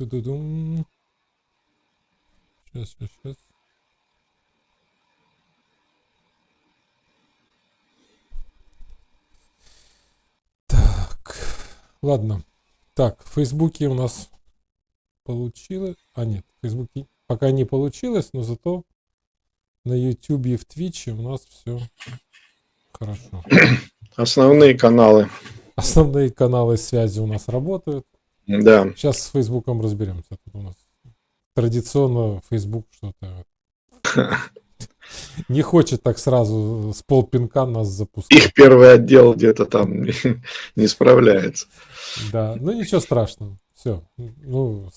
Ту-ду-дум. Сейчас. Так, ладно. Так, в Фейсбуке у нас получилось. А нет, в Фейсбуке пока не получилось, но зато на Ютубе и в Твиче у нас все хорошо. Основные каналы. Основные каналы связи у нас работают. Да. Сейчас с Фейсбуком разберемся. Тут у нас традиционно Фейсбук что-то не хочет так сразу с полпинка нас запускать. Их первый отдел где-то там не справляется. Да, ну ничего страшного. Все. Ну,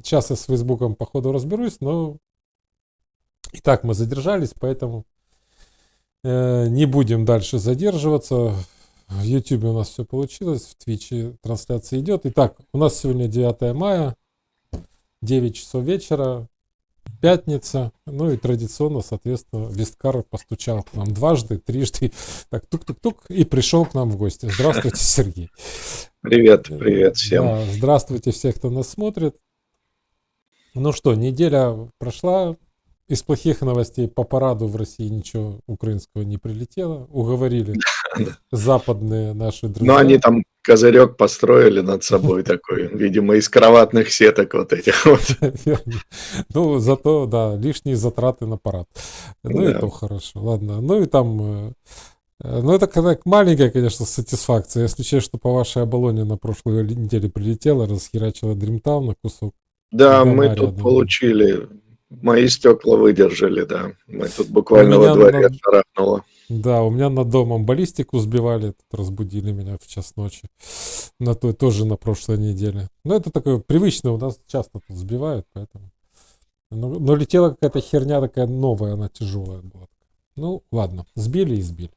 сейчас я с Фейсбуком по ходу разберусь, но и так мы задержались, поэтому не будем дальше задерживаться. В YouTube у нас все получилось, в Твиче трансляция идет. Итак, у нас сегодня 9 мая, 9 часов вечера, пятница. Ну и традиционно, соответственно, Весткар постучал к нам дважды, трижды. Так, тук-тук-тук, и пришел к нам в гости. Здравствуйте, Сергей. Привет всем. Да, здравствуйте всех, кто нас смотрит. Ну что, неделя прошла. Из плохих новостей по параду в России ничего украинского не прилетело. Уговорили западные наши друзья. Но они там козырек построили над собой такой, видимо, из кроватных сеток вот этих вот. Ну, зато, да, лишние затраты на парад. Ну, и то хорошо. Ладно. Ну, и там... Ну, это как маленькая, конечно, сатисфакция. Если учесть, что по вашей Оболоне на прошлой неделе прилетело, расхерачило Дримтаун на кусок. Да, мы тут получили... Мои стекла выдержали, да. Мы тут буквально во дворе шарахнуло. Да, у меня над домом баллистику сбивали, тут разбудили меня в час ночи. На той тоже на прошлой неделе. Но это такое привычное, у нас часто тут сбивают, поэтому. Но летела какая-то херня такая новая, она тяжелая была. Ну, ладно, сбили и сбили.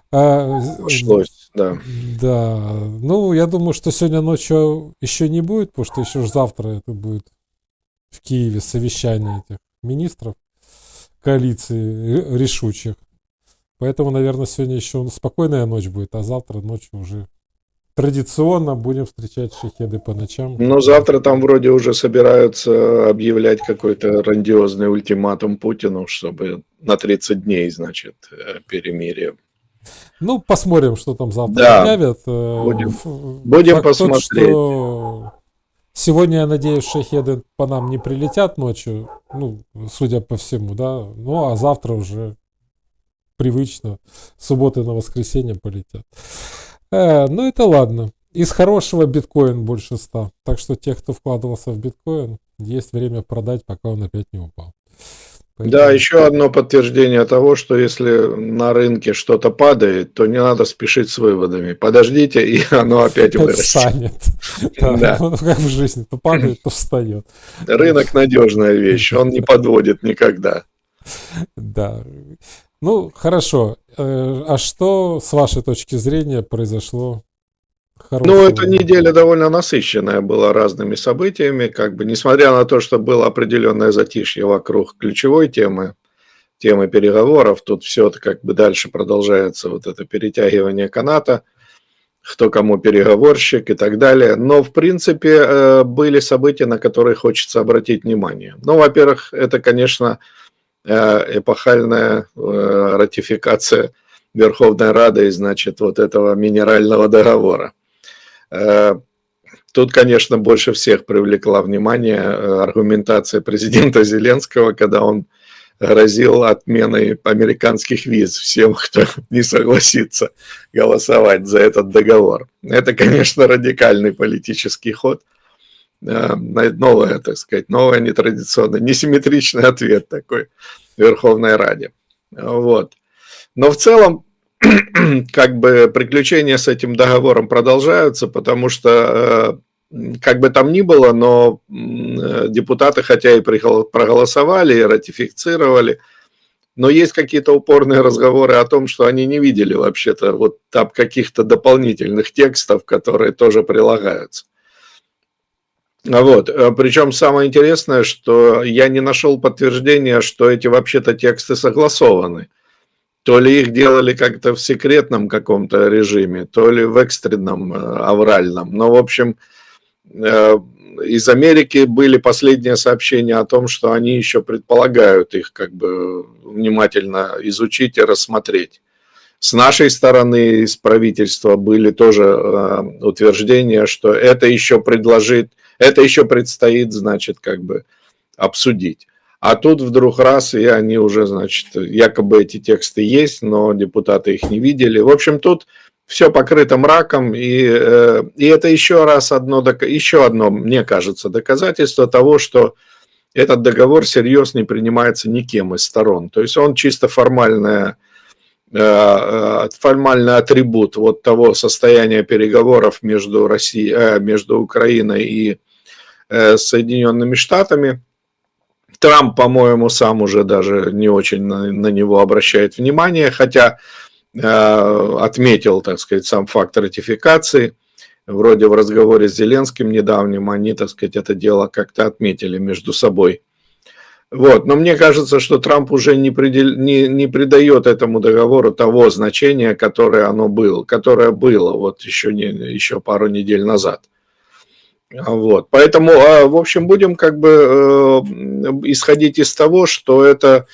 Пришлось, да. Да, ну, я думаю, что сегодня ночью еще не будет, потому что еще завтра это будет в Киеве совещание этих министров коалиции решучих. Поэтому, наверное, сегодня еще спокойная ночь будет, а завтра ночью уже традиционно будем встречать шахеды по ночам. Ну, завтра там вроде уже собираются объявлять какой-то грандиозный ультиматум Путину, чтобы на 30 дней, значит, перемирие. Ну, посмотрим, что там завтра да, объявят. Будем посмотреть. Тот, что сегодня, я надеюсь, шахеды по нам не прилетят ночью, ну, судя по всему, да. Ну, а завтра уже привычно, с субботы на воскресенье полетят. Ну, это ладно. Из хорошего биткоин больше 100. Так что тех, кто вкладывался в биткоин, есть время продать, пока он опять не упал. Поэтому... Да, еще одно подтверждение того, что если на рынке что-то падает, то не надо спешить с выводами. Подождите, и оно опять вырастет. Встанет. Да. Ну, как в жизни, то падает, то встает. Рынок надежная вещь, он не подводит никогда. Да. Ну, хорошо. А что, с вашей точки зрения, произошло хорошего? Ну, эта неделя довольно насыщенная была разными событиями, как бы, несмотря на то, что было определенное затишье вокруг ключевой темы переговоров, тут все как бы дальше продолжается вот это перетягивание каната, кто кому переговорщик и так далее. Но, в принципе, были события, на которые хочется обратить внимание. Ну, во-первых, это, конечно, эпохальная ратификация Верховной Рады, значит, вот этого минерального договора. Тут, конечно, больше всех привлекла внимание аргументация президента Зеленского, когда он грозил отменой американских виз всем, кто не согласится голосовать за этот договор. Это, конечно, радикальный политический ход. Новое, так сказать, новый нетрадиционный, несимметричный ответ такой Верховной Раде. Вот. Но в целом, как бы приключения с этим договором продолжаются, потому что, как бы там ни было, но депутаты, хотя и проголосовали, и ратифицировали, но есть какие-то упорные разговоры о том, что они не видели вообще-то вот там каких-то дополнительных текстов, которые тоже прилагаются. Вот. Причем самое интересное, что я не нашел подтверждения, что эти вообще-то тексты согласованы. То ли их делали как-то в секретном каком-то режиме, то ли в экстренном, авральном. Но, в общем, из Америки были последние сообщения о том, что они еще предполагают их как бы внимательно изучить и рассмотреть. С нашей стороны, из правительства, были тоже утверждения, что это еще предстоит, значит, как бы обсудить. А тут вдруг раз, и они уже, значит, якобы эти тексты есть, но депутаты их не видели. В общем, тут все покрыто мраком, и это еще одно, мне кажется, доказательство того, что этот договор всерьез не принимается никем из сторон. То есть он чисто формальный атрибут вот того состояния переговоров между Украиной и Соединенными Штатами. Трамп, по-моему, сам уже даже не очень на него обращает внимание, хотя отметил, так сказать, сам факт ратификации. Вроде в разговоре с Зеленским недавним они, так сказать, это дело как-то отметили между собой. Вот. Но мне кажется, что Трамп уже не придает этому договору того значения, которое было вот еще пару недель назад. Вот. Поэтому, в общем, будем как бы исходить из того, что это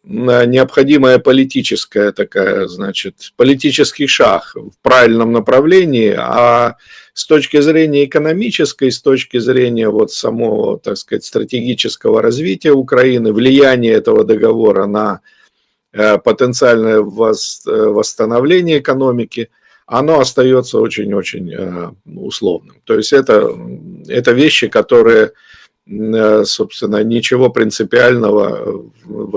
необходимая политическая такая, значит, политический шаг в правильном направлении, а с точки зрения экономической, с точки зрения вот самого, так сказать, стратегического развития Украины, влияния этого договора на потенциальное восстановление экономики, оно остается очень-очень условным. То есть это вещи, которые, собственно, ничего принципиального в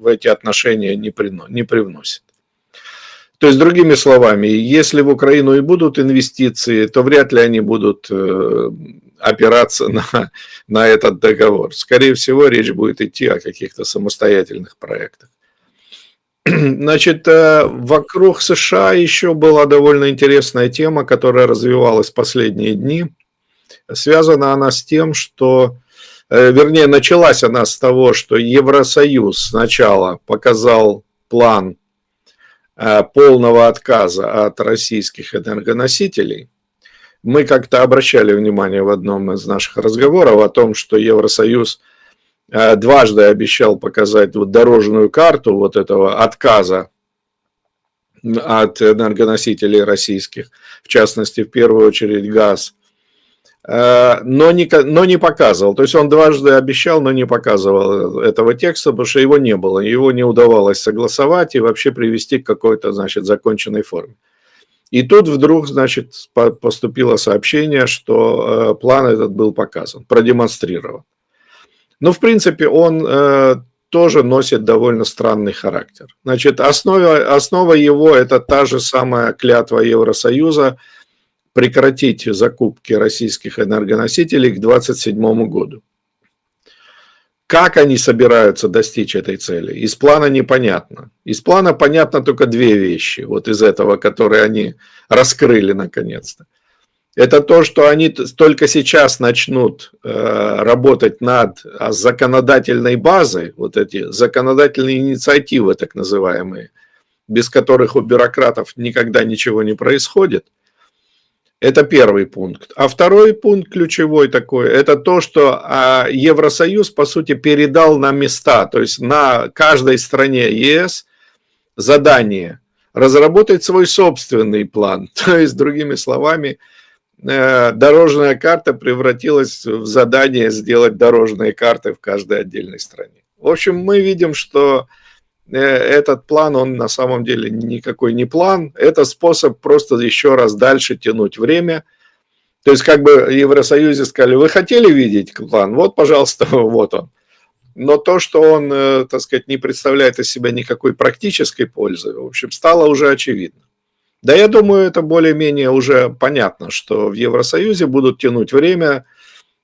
эти отношения не привносят. То есть, другими словами, если в Украину и будут инвестиции, то вряд ли они будут опираться на этот договор. Скорее всего, речь будет идти о каких-то самостоятельных проектах. Значит, вокруг США еще была довольно интересная тема, которая развивалась в последние дни. Связана она с тем, что, вернее, началась она с того, что Евросоюз сначала показал план полного отказа от российских энергоносителей. Мы как-то обращали внимание в одном из наших разговоров о том, что Евросоюз дважды обещал показать вот дорожную карту вот этого отказа от энергоносителей российских, в частности, в первую очередь газ, но не показывал. То есть он дважды обещал, но не показывал этого текста, потому что его не было, его не удавалось согласовать и вообще привести к какой-то, значит, законченной форме. И тут вдруг, значит, поступило сообщение, что план этот был показан, продемонстрирован. Но, в принципе, он тоже носит довольно странный характер. Значит, основа его – это та же самая клятва Евросоюза прекратить закупки российских энергоносителей к 2027 году. Как они собираются достичь этой цели? Из плана непонятно. Из плана понятно только две вещи, вот из этого, которые они раскрыли наконец-то. Это то, что они только сейчас начнут работать над законодательной базой, вот эти законодательные инициативы, так называемые, без которых у бюрократов никогда ничего не происходит. Это первый пункт. А второй пункт ключевой такой, это то, что Евросоюз, по сути, передал на места, то есть на каждой стране ЕС задание разработать свой собственный план. То есть, другими словами, дорожная карта превратилась в задание сделать дорожные карты в каждой отдельной стране. В общем, мы видим, что этот план, он на самом деле никакой не план, это способ просто еще раз дальше тянуть время. То есть, как бы в Евросоюзе сказали, вы хотели видеть план? Вот, пожалуйста, вот он. Но то, что он, так сказать, не представляет из себя никакой практической пользы, в общем, стало уже очевидно. Да, я думаю, это более-менее уже понятно, что в Евросоюзе будут тянуть время,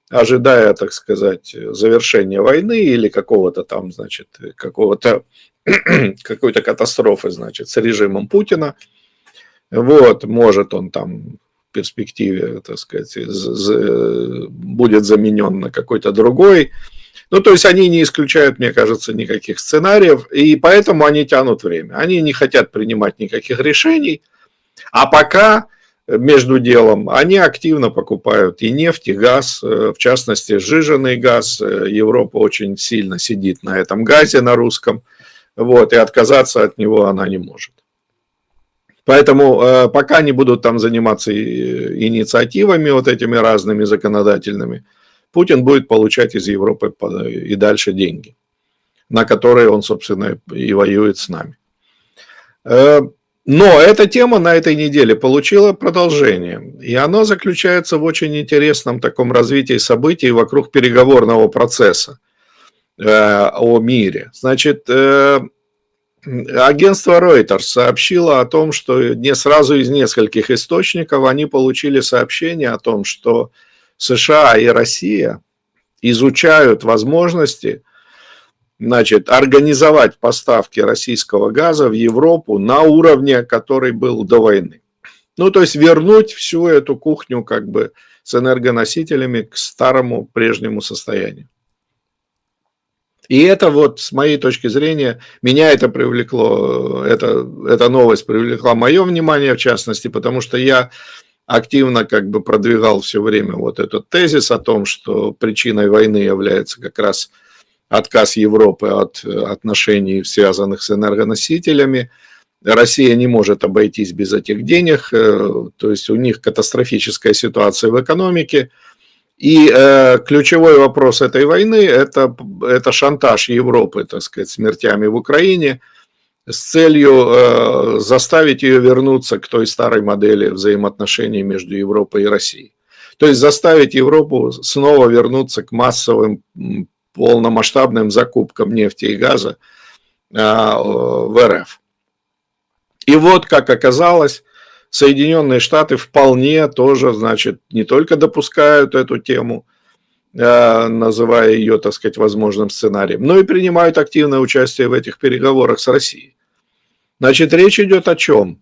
ожидая, так сказать, завершения войны или какого-то там, значит, какой-то катастрофы, значит, с режимом Путина. Вот, может он там в перспективе, так сказать, будет заменен на какой-то другой. Ну, то есть они не исключают, мне кажется, никаких сценариев, и поэтому они тянут время. Они не хотят принимать никаких решений. А пока между делом, они активно покупают и нефть, и газ, в частности, сжиженный газ. Европа очень сильно сидит на этом газе, на русском, вот, и отказаться от него она не может. Поэтому пока не будут там заниматься инициативами вот этими разными законодательными, Путин будет получать из Европы и дальше деньги, на которые он, собственно, и воюет с нами. Но эта тема на этой неделе получила продолжение, и оно заключается в очень интересном таком развитии событий вокруг переговорного процесса о мире. Значит, агентство Reuters сообщило о том, что не сразу из нескольких источников они получили сообщение о том, что США и Россия изучают возможности, значит, организовать поставки российского газа в Европу на уровне, который был до войны. Ну, то есть вернуть всю эту кухню как бы с энергоносителями к старому прежнему состоянию. И это вот, с моей точки зрения, меня это привлекло, эта новость привлекла мое внимание, в частности, потому что я активно как бы продвигал все время вот этот тезис о том, что причиной войны является как раз отказ Европы от отношений, связанных с энергоносителями. Россия не может обойтись без этих денег, то есть у них катастрофическая ситуация в экономике. И ключевой вопрос этой войны – это шантаж Европы, так сказать, смертями в Украине с целью заставить ее вернуться к той старой модели взаимоотношений между Европой и Россией. То есть заставить Европу снова вернуться к массовым полномасштабным закупкам нефти и газа в РФ. И вот, как оказалось, Соединенные Штаты вполне тоже, значит, не только допускают эту тему, называя ее, так сказать, возможным сценарием, но и принимают активное участие в этих переговорах с Россией. Значит, речь идет о чем?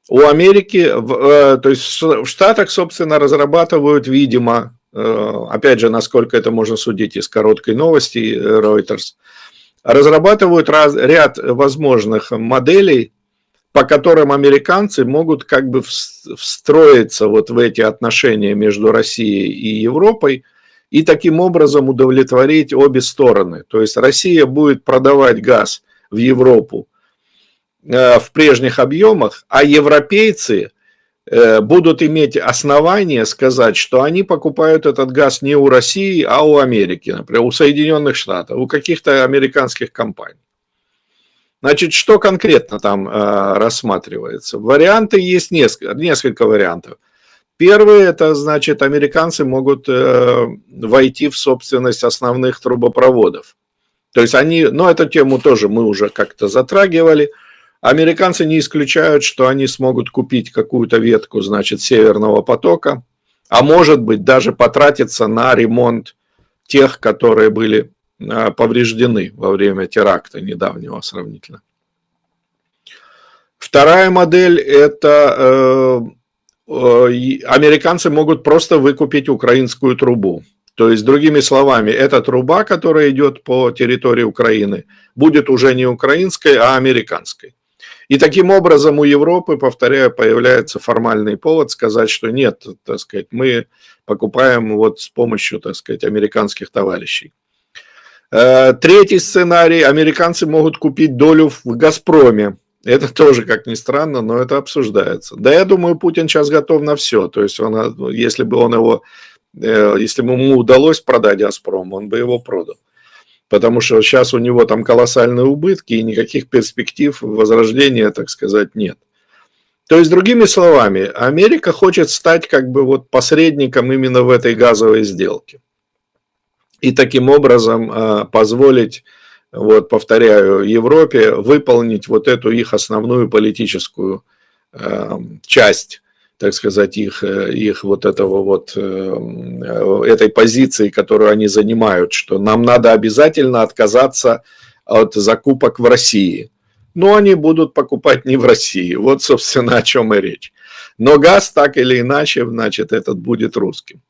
У Америки, то есть в Штатах, собственно, разрабатывают, видимо, опять же, насколько это можно судить из короткой новости Reuters, разрабатывают ряд возможных моделей, по которым американцы могут как бы встроиться вот в эти отношения между Россией и Европой и таким образом удовлетворить обе стороны. То есть Россия будет продавать газ в Европу в прежних объемах, а европейцы будут иметь основания сказать, что они покупают этот газ не у России, а у Америки, например, у Соединенных Штатов, у каких-то американских компаний. Значит, что конкретно там рассматривается? Варианты есть несколько вариантов. Первый, это значит, американцы могут войти в собственность основных трубопроводов. То есть они, эту тему тоже мы уже как-то затрагивали. Американцы не исключают, что они смогут купить какую-то ветку, значит, Северного потока, а может быть даже потратиться на ремонт тех, которые были повреждены во время теракта недавнего сравнительно. Вторая модель – это американцы могут просто выкупить украинскую трубу. То есть, другими словами, эта труба, которая идет по территории Украины, будет уже не украинской, а американской. И таким образом у Европы, повторяю, появляется формальный повод сказать, что нет, так сказать, мы покупаем вот с помощью, так сказать, американских товарищей. Третий сценарий. Американцы могут купить долю в «Газпроме». Это тоже, как ни странно, но это обсуждается. Да, я думаю, Путин сейчас готов на все. То есть, если бы ему удалось продать «Газпром», он бы его продал. Потому что сейчас у него там колоссальные убытки и никаких перспектив возрождения, так сказать, нет. То есть, другими словами, Америка хочет стать как бы вот посредником именно в этой газовой сделке. И таким образом позволить, вот, повторяю, Европе выполнить вот эту их основную политическую часть, так сказать, их вот этого вот, этой позиции, которую они занимают, что нам надо обязательно отказаться от закупок в России. Но они будут покупать не в России. Вот, собственно, о чем и речь. Но газ так или иначе, значит, этот будет русским.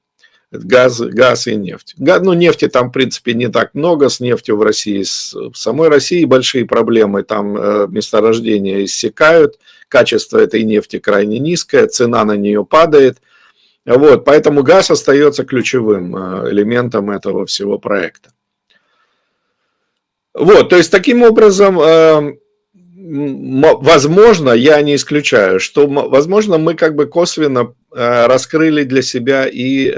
Газ и нефть. Ну, нефти там, в принципе, не так много. С нефтью в России, в самой России большие проблемы. Там месторождения иссякают, качество этой нефти крайне низкое, цена на нее падает. Вот, поэтому газ остается ключевым элементом этого всего проекта. Вот, то есть таким образом, возможно, я не исключаю, что, возможно, мы как бы косвенно раскрыли для себя и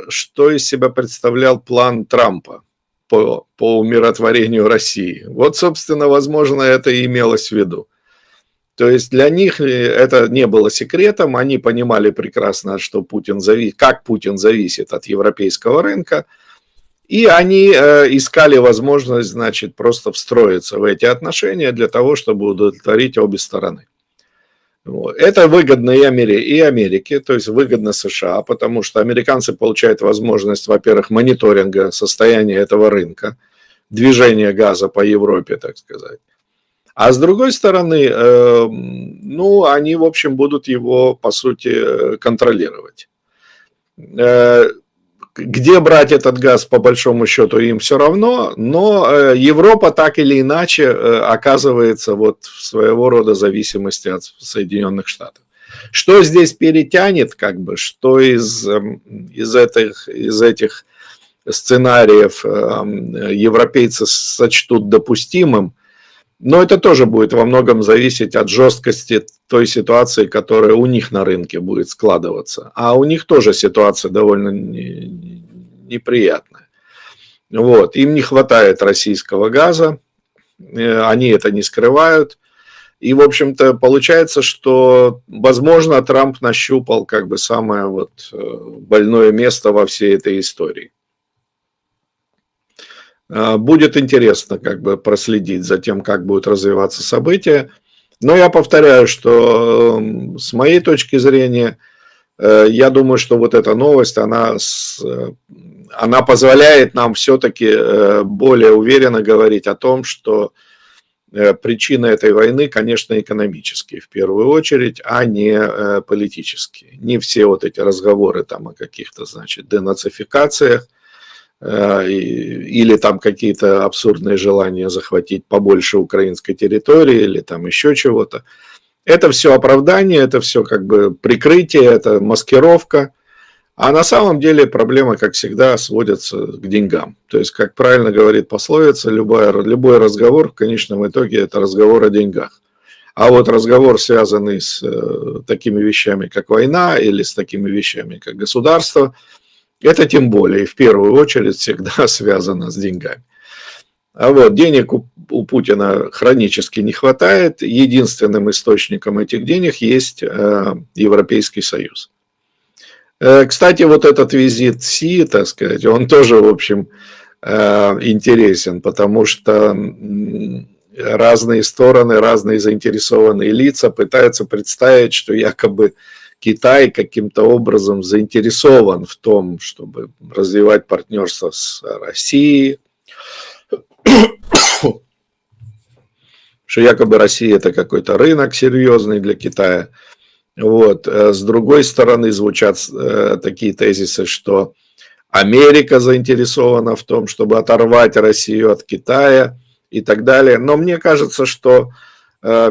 что из себя представлял план Трампа по умиротворению России. Вот, собственно, возможно, это и имелось в виду. То есть для них это не было секретом, они понимали прекрасно, что как Путин зависит от европейского рынка, и они искали возможность, значит, просто встроиться в эти отношения для того, чтобы удовлетворить обе стороны. Вот. Это выгодно и Америке, то есть выгодно США, потому что американцы получают возможность, во-первых, мониторинга состояния этого рынка, движения газа по Европе, так сказать. А с другой стороны, ну, они, в общем, будут его, по сути, контролировать. Где брать этот газ, по большому счету, им все равно, но Европа так или иначе оказывается вот в своего рода зависимости от Соединенных Штатов. Что здесь перетянет, как бы, что из этих сценариев европейцы сочтут допустимым, но это тоже будет во многом зависеть от жесткости той ситуации, которая у них на рынке будет складываться. А у них тоже ситуация довольно неприятная. Вот. Им не хватает российского газа, они это не скрывают. И, в общем-то, получается, что, возможно, Трамп нащупал как бы самое вот больное место во всей этой истории. Будет интересно как бы проследить за тем, как будут развиваться события. Но я повторяю, что с моей точки зрения, я думаю, что вот эта новость, она позволяет нам все-таки более уверенно говорить о том, что причины этой войны, конечно, экономические в первую очередь, а не политические. Не все вот эти разговоры там о каких-то, значит, денацификациях, или там какие-то абсурдные желания захватить побольше украинской территории, или там еще чего-то. Это все оправдание, это все как бы прикрытие, это маскировка. А на самом деле проблема, как всегда, сводится к деньгам. То есть, как правильно говорит пословица, любой разговор в конечном итоге это разговор о деньгах. А вот разговор, связанный с такими вещами, как война, или с такими вещами, как государство, это тем более, и в первую очередь, всегда связано с деньгами. А вот денег у Путина хронически не хватает. Единственным источником этих денег есть Европейский Союз. Кстати, вот этот визит Си, так сказать, он тоже, в общем, интересен, потому что разные стороны, разные заинтересованные лица пытаются представить, что якобы Китай каким-то образом заинтересован в том, чтобы развивать партнерство с Россией, что якобы Россия это какой-то рынок серьезный для Китая. Вот. С другой стороны звучат такие тезисы, что Америка заинтересована в том, чтобы оторвать Россию от Китая и так далее. Но мне кажется, что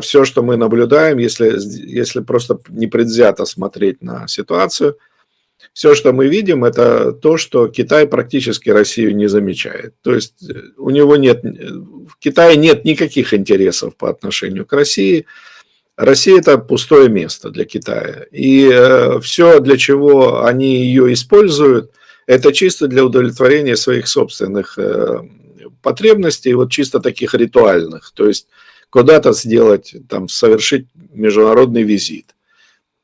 все, что мы наблюдаем, если просто непредвзято смотреть на ситуацию, все, что мы видим, это то, что Китай практически Россию не замечает. То есть в Китае нет никаких интересов по отношению к России. Россия – это пустое место для Китая. И все, для чего они ее используют, это чисто для удовлетворения своих собственных потребностей, вот чисто таких ритуальных. То есть куда-то совершить международный визит.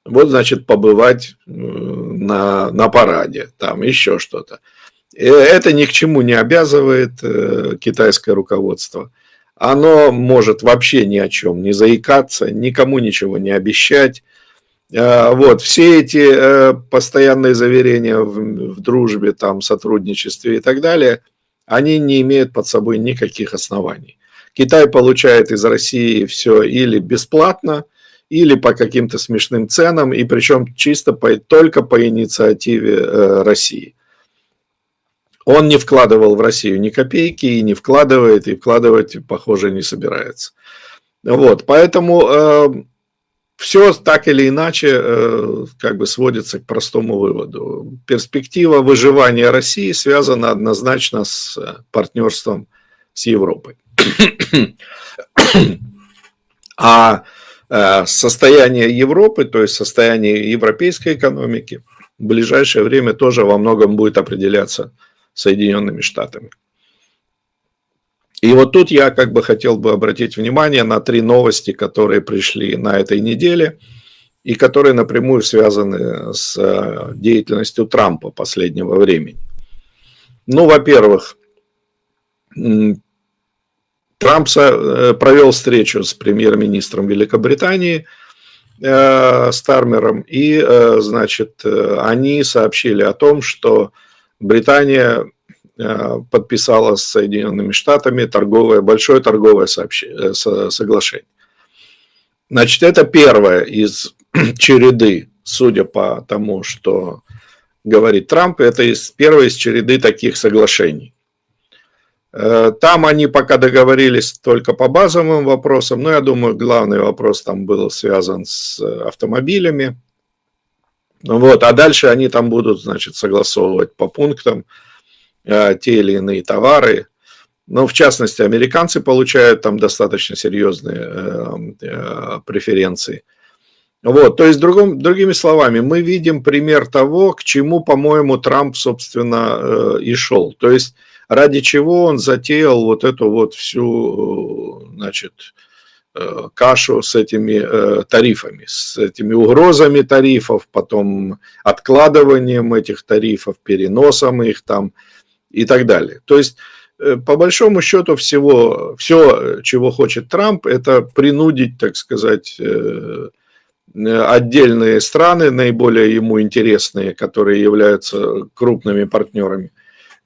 Вот, значит, побывать на параде, там еще что-то. Это ни к чему не обязывает китайское руководство. Оно может вообще ни о чем не заикаться, никому ничего не обещать. Вот, все эти постоянные заверения в дружбе, там, сотрудничестве и так далее, они не имеют под собой никаких оснований. Китай получает из России все или бесплатно, или по каким-то смешным ценам, и причем чисто только по инициативе России. Он не вкладывал в Россию ни копейки, и не вкладывает, и вкладывать, похоже, не собирается. Вот, поэтому все так или иначе как бы сводится к простому выводу. Перспектива выживания России связана однозначно с партнерством с Европой. А состояние Европы, то есть состояние европейской экономики, в ближайшее время тоже во многом будет определяться Соединенными Штатами. И вот тут я как бы хотел бы обратить внимание на 3 новости, которые пришли на этой неделе и которые напрямую связаны с деятельностью Трампа последнего времени. Ну, во-первых, Трамп провел встречу с премьер-министром Великобритании Стармером, и, значит, они сообщили о том, что Британия подписала с Соединенными Штатами большое торговое соглашение. Значит, это первое из череды, судя по тому, что говорит Трамп, это первое из череды таких соглашений. Там они пока договорились только по базовым вопросам, но я думаю, главный вопрос там был связан с автомобилями. Вот, а дальше они там будут, значит, согласовывать по пунктам те или иные товары. Но, в частности, американцы получают там достаточно серьезные преференции. Вот, то есть, другими словами, мы видим пример того, к чему, по-моему, Трамп, собственно, и шел. То есть, ради чего он затеял вот эту вот всю, значит, кашу с этими тарифами, с этими угрозами тарифов, потом откладыванием этих тарифов, переносом их там и так далее. То есть, по большому счету, все, чего хочет Трамп, это принудить, так сказать, отдельные страны, наиболее ему интересные, которые являются крупными партнерами,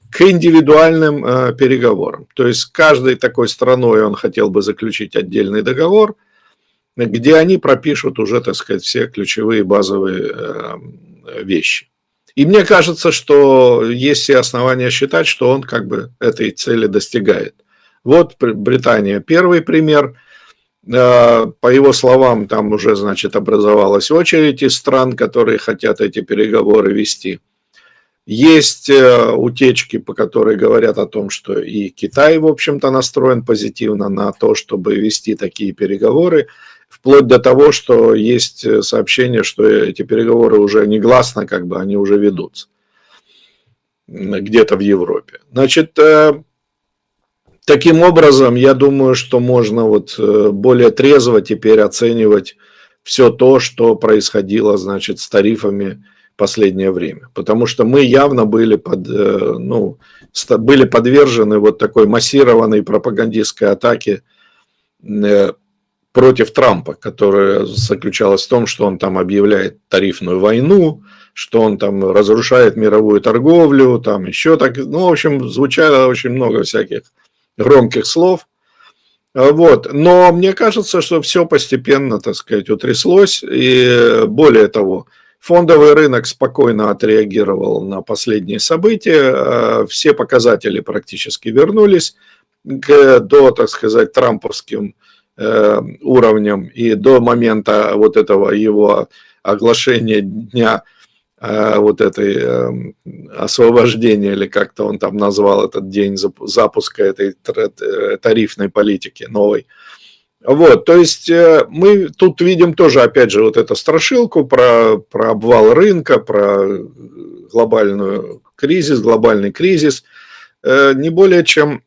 к индивидуальным переговорам. То есть с каждой такой страной он хотел бы заключить отдельный договор, где они пропишут уже, так сказать, все ключевые базовые вещи. И мне кажется, что есть все основания считать, что он как бы этой цели достигает. Вот Британия первый пример. По его словам, там уже, значит, образовалась очередь из стран, которые хотят эти переговоры вести. Есть утечки, по которой говорят о том, что и Китай, в общем-то, настроен позитивно на то, чтобы вести такие переговоры, вплоть до того, что есть сообщение, что эти переговоры уже негласно, как бы они уже ведутся где-то в Европе. Значит, таким образом, я думаю, что можно вот более трезво теперь оценивать все то, что происходило, значит, с тарифами в последнее время. Потому что мы явно были подвержены вот такой массированной пропагандистской атаке против Трампа, которая заключалась в том, что он там объявляет тарифную войну, что он там разрушает мировую торговлю, там еще так, ну, в общем, звучало очень много всяких громких слов. Вот. Но мне кажется, что все постепенно, так сказать, утряслось. И более того, фондовый рынок спокойно отреагировал на последние события. Все показатели практически вернулись до, так сказать, трамповским уровням и до момента вот этого его оглашения дня вот этой освобождения, или как-то он там назвал этот день запуска этой тарифной политики новой. Вот, то есть мы тут видим тоже, опять же, вот эту страшилку про обвал рынка, про глобальный кризис. Не более чем,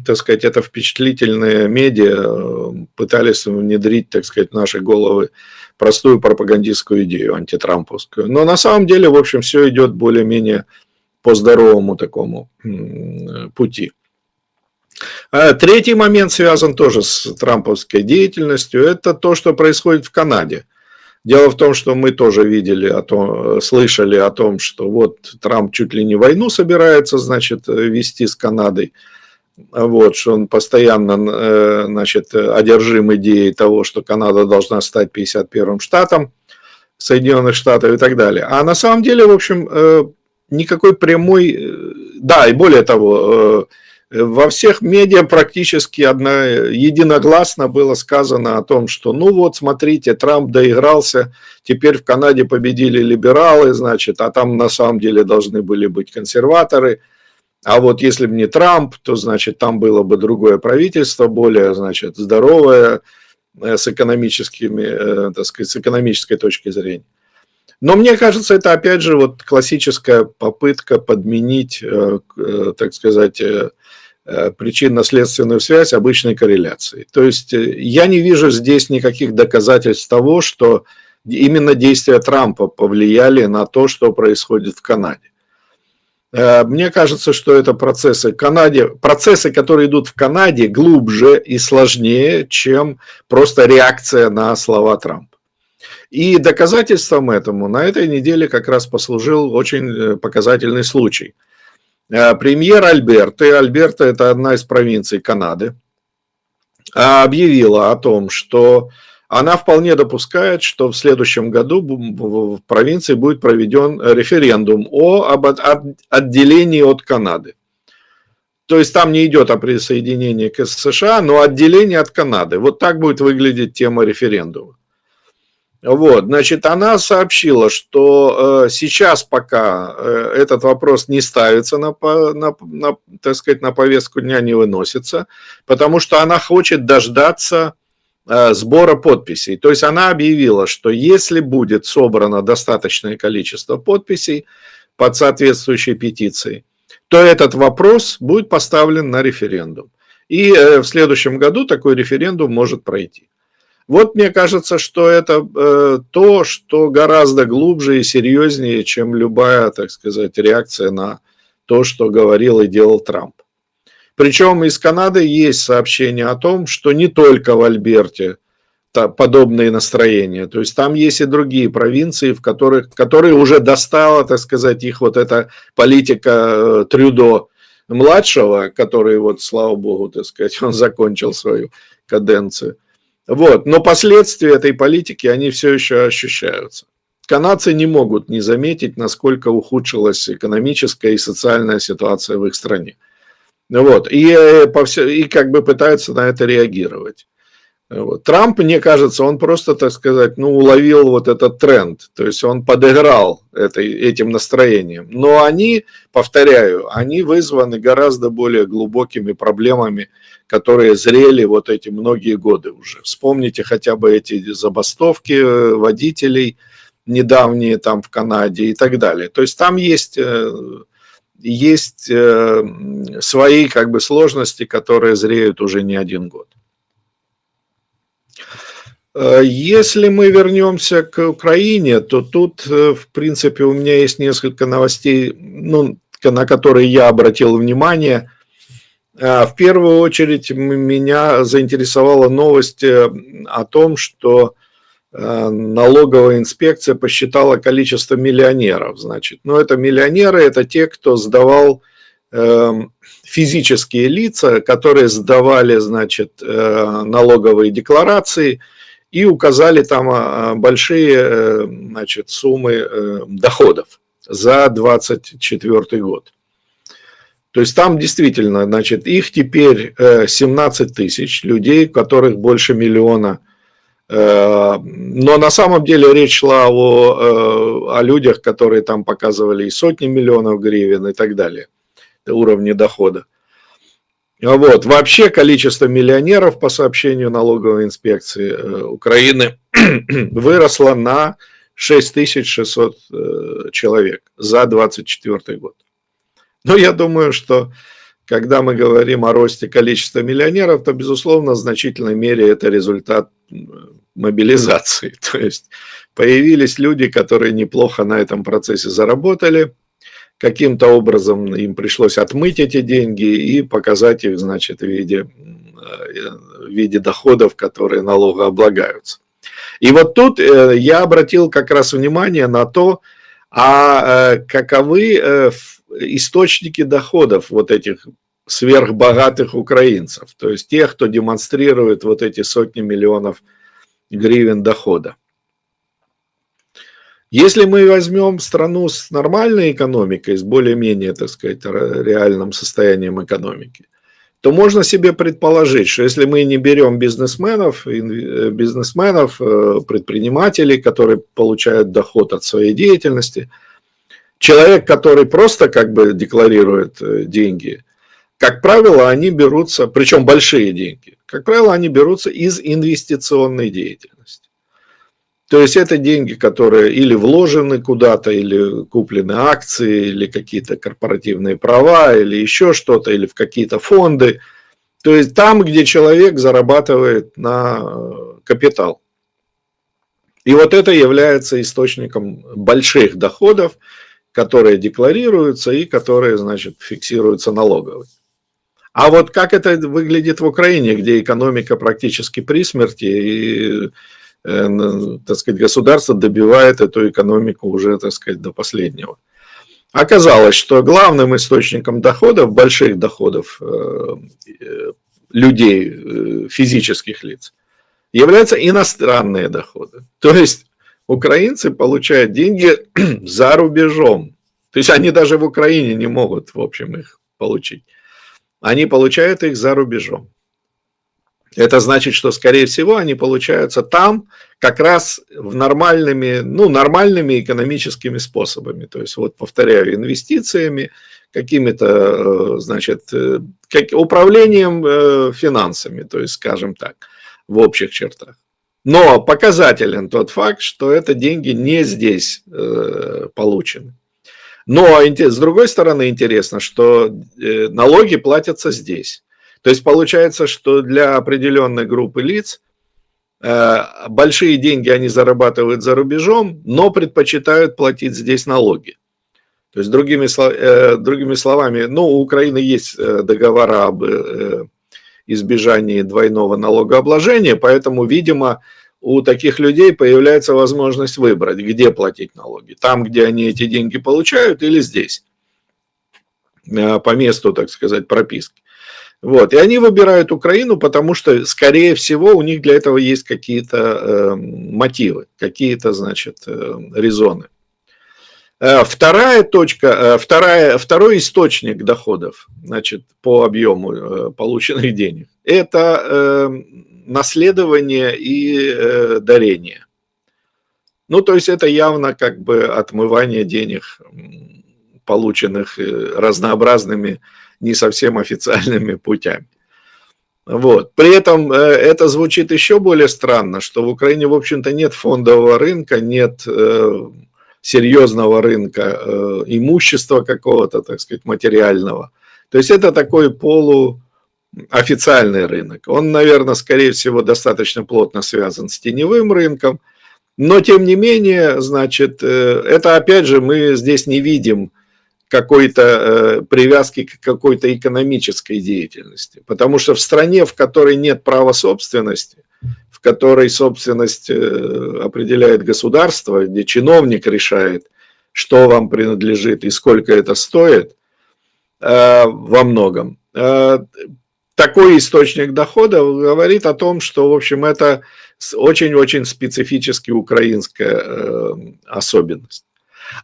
так сказать, это впечатлительные медиа пытались внедрить, так сказать, в наши головы простую пропагандистскую идею антитрамповскую. Но на самом деле, в общем, все идет более-менее по здоровому такому пути. Третий момент связан тоже с трамповской деятельностью. Это то, что происходит в Канаде. Дело в том, что мы тоже слышали о том, что вот Трамп чуть ли не войну собирается, значит, вести с Канадой. Вот, что он постоянно, значит, одержим идеей того, что Канада должна стать 51-м штатом Соединенных Штатов и так далее. А на самом деле, в общем, никакой прямой да, и более того, во всех медиа практически единогласно было сказано о том, что ну вот смотрите, Трамп доигрался, теперь в Канаде победили либералы, значит, а там на самом деле должны были быть консерваторы. А вот если бы не Трамп, то, значит, там было бы другое правительство, более, значит, здоровое, с экономическими, так сказать, с экономической точки зрения. Но мне кажется, это опять же вот классическая попытка подменить, так сказать, причинно-следственную связь обычной корреляцией. То есть я не вижу здесь никаких доказательств того, что именно действия Трампа повлияли на то, что происходит в Канаде. Мне кажется, что это процессы, которые идут в Канаде, глубже и сложнее, чем просто реакция на слова Трампа. И доказательством этому на этой неделе как раз послужил очень показательный случай. Премьер Альберта – это одна из провинций Канады, объявила о том, что она вполне допускает, что в следующем году в провинции будет проведен референдум об отделении от Канады. То есть там не идет о присоединении к США, но отделение от Канады. Вот так будет выглядеть тема референдума. Вот, значит, она сообщила, что сейчас пока этот вопрос не ставится так сказать, на повестку дня, не выносится, потому что она хочет дождаться сбора подписей. То есть она объявила, что если будет собрано достаточное количество подписей под соответствующей петицией, то этот вопрос будет поставлен на референдум. И в следующем году такой референдум может пройти. Вот мне кажется, что это то, что гораздо глубже и серьезнее, чем любая, так сказать, реакция на то, что говорил и делал Трамп. Причем из Канады есть сообщение о том, что не только в Альберте подобные настроения. То есть там есть и другие провинции, которые уже достала, так сказать, их вот эта политика Трюдо-младшего, который, вот, слава богу, так сказать, он закончил свою каденцию. Вот. Но последствия этой политики, они все еще ощущаются. Канадцы не могут не заметить, насколько ухудшилась экономическая и социальная ситуация в их стране. Вот. И как бы пытаются на это реагировать. Вот. Трамп, мне кажется, он просто, так сказать, уловил вот этот тренд. То есть он подыграл этим настроением. Но они, повторяю, они вызваны гораздо более глубокими проблемами, которые зрели вот эти многие годы уже. Вспомните хотя бы эти забастовки водителей недавние там в Канаде и так далее. То есть там есть свои как бы сложности, которые зреют уже не один год. Если мы вернемся к Украине, то тут, в принципе, у меня есть несколько новостей, на которые я обратил внимание. В первую очередь меня заинтересовала новость о том, что налоговая инспекция посчитала количество миллионеров. Значит, это миллионеры, это те, кто сдавал, физические лица, которые сдавали, значит, налоговые декларации и указали там большие, значит, суммы доходов за 2024 год. То есть там действительно, значит, их теперь 17 тысяч людей, у которых больше миллиона. Но на самом деле речь шла о людях, которые там показывали и сотни миллионов гривен и так далее, уровни дохода. Вот. Вообще количество миллионеров, по сообщению налоговой инспекции Украины, выросло на 6600 человек за 2024 год. Но я думаю, что когда мы говорим о росте количества миллионеров, то, безусловно, в значительной мере это результат мобилизации. То есть появились люди, которые неплохо на этом процессе заработали, каким-то образом им пришлось отмыть эти деньги и показать их, значит, в виде доходов, которые налогооблагаются. И вот тут я обратил как раз внимание на то, каковы источники доходов вот этих сверхбогатых украинцев, то есть тех, кто демонстрирует вот эти сотни миллионов гривен дохода. Если мы возьмем страну с нормальной экономикой, с более-менее, так сказать, реальным состоянием экономики, то можно себе предположить, что если мы не берем бизнесменов, предпринимателей, которые получают доход от своей деятельности, человек, который просто как бы декларирует деньги, как правило, они берутся, причем большие деньги, как правило, они берутся из инвестиционной деятельности. То есть это деньги, которые или вложены куда-то, или куплены акции, или какие-то корпоративные права, или еще что-то, или в какие-то фонды. То есть там, где человек зарабатывает на капитал. И вот это является источником больших доходов, которые декларируются и которые, значит, фиксируются налоговой. А вот как это выглядит в Украине, где экономика практически при смерти, и, так сказать, государство добивает эту экономику уже, так сказать, до последнего. Оказалось, что главным источником доходов, больших доходов людей, физических лиц, являются иностранные доходы. То есть украинцы получают деньги за рубежом. То есть они даже в Украине не могут, в общем, их получить. Они получают их за рубежом. Это значит, что, скорее всего, они получаются там как раз в нормальными экономическими способами. То есть, вот повторяю, инвестициями, какими-то, значит, управлением финансами, то есть, скажем так, в общих чертах. Но показателен тот факт, что это деньги не здесь получены. Но, с другой стороны, интересно, что налоги платятся здесь. То есть получается, что для определенной группы лиц большие деньги они зарабатывают за рубежом, но предпочитают платить здесь налоги. То есть, другими словами, у Украины есть договора об избежании двойного налогообложения, поэтому, видимо, у таких людей появляется возможность выбрать, где платить налоги. Там, где они эти деньги получают, или здесь, по месту, так сказать, прописки. Вот. И они выбирают Украину, потому что, скорее всего, у них для этого есть какие-то мотивы, какие-то, значит, резоны. Вторая точка, второй источник доходов, значит, по объему полученных денег, это наследование и дарение. То есть это явно как бы отмывание денег, полученных разнообразными, не совсем официальными путями. Вот. При этом это звучит еще более странно, что в Украине, в общем-то, нет фондового рынка, нет серьезного рынка имущества какого-то, так сказать, материального. То есть это такой полуофициальный рынок. Он, наверное, скорее всего, достаточно плотно связан с теневым рынком, но тем не менее, значит, это опять же мы здесь не видим какой-то привязки к какой-то экономической деятельности. Потому что в стране, в которой нет права собственности, в которой собственность определяет государство, где чиновник решает, что вам принадлежит и сколько это стоит, во многом, такой источник дохода говорит о том, что, в общем, это очень-очень специфически украинская особенность.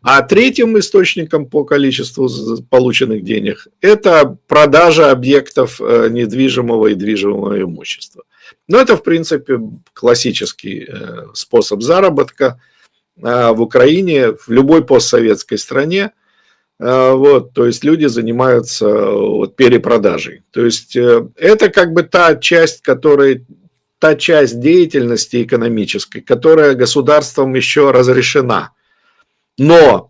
А третьим источником по количеству полученных денег это продажа объектов недвижимого и движимого имущества. Но это, в принципе, классический способ заработка в Украине, в любой постсоветской стране. Вот, то есть люди занимаются перепродажей. То есть это как бы та часть деятельности экономической, которая государством еще разрешена. Но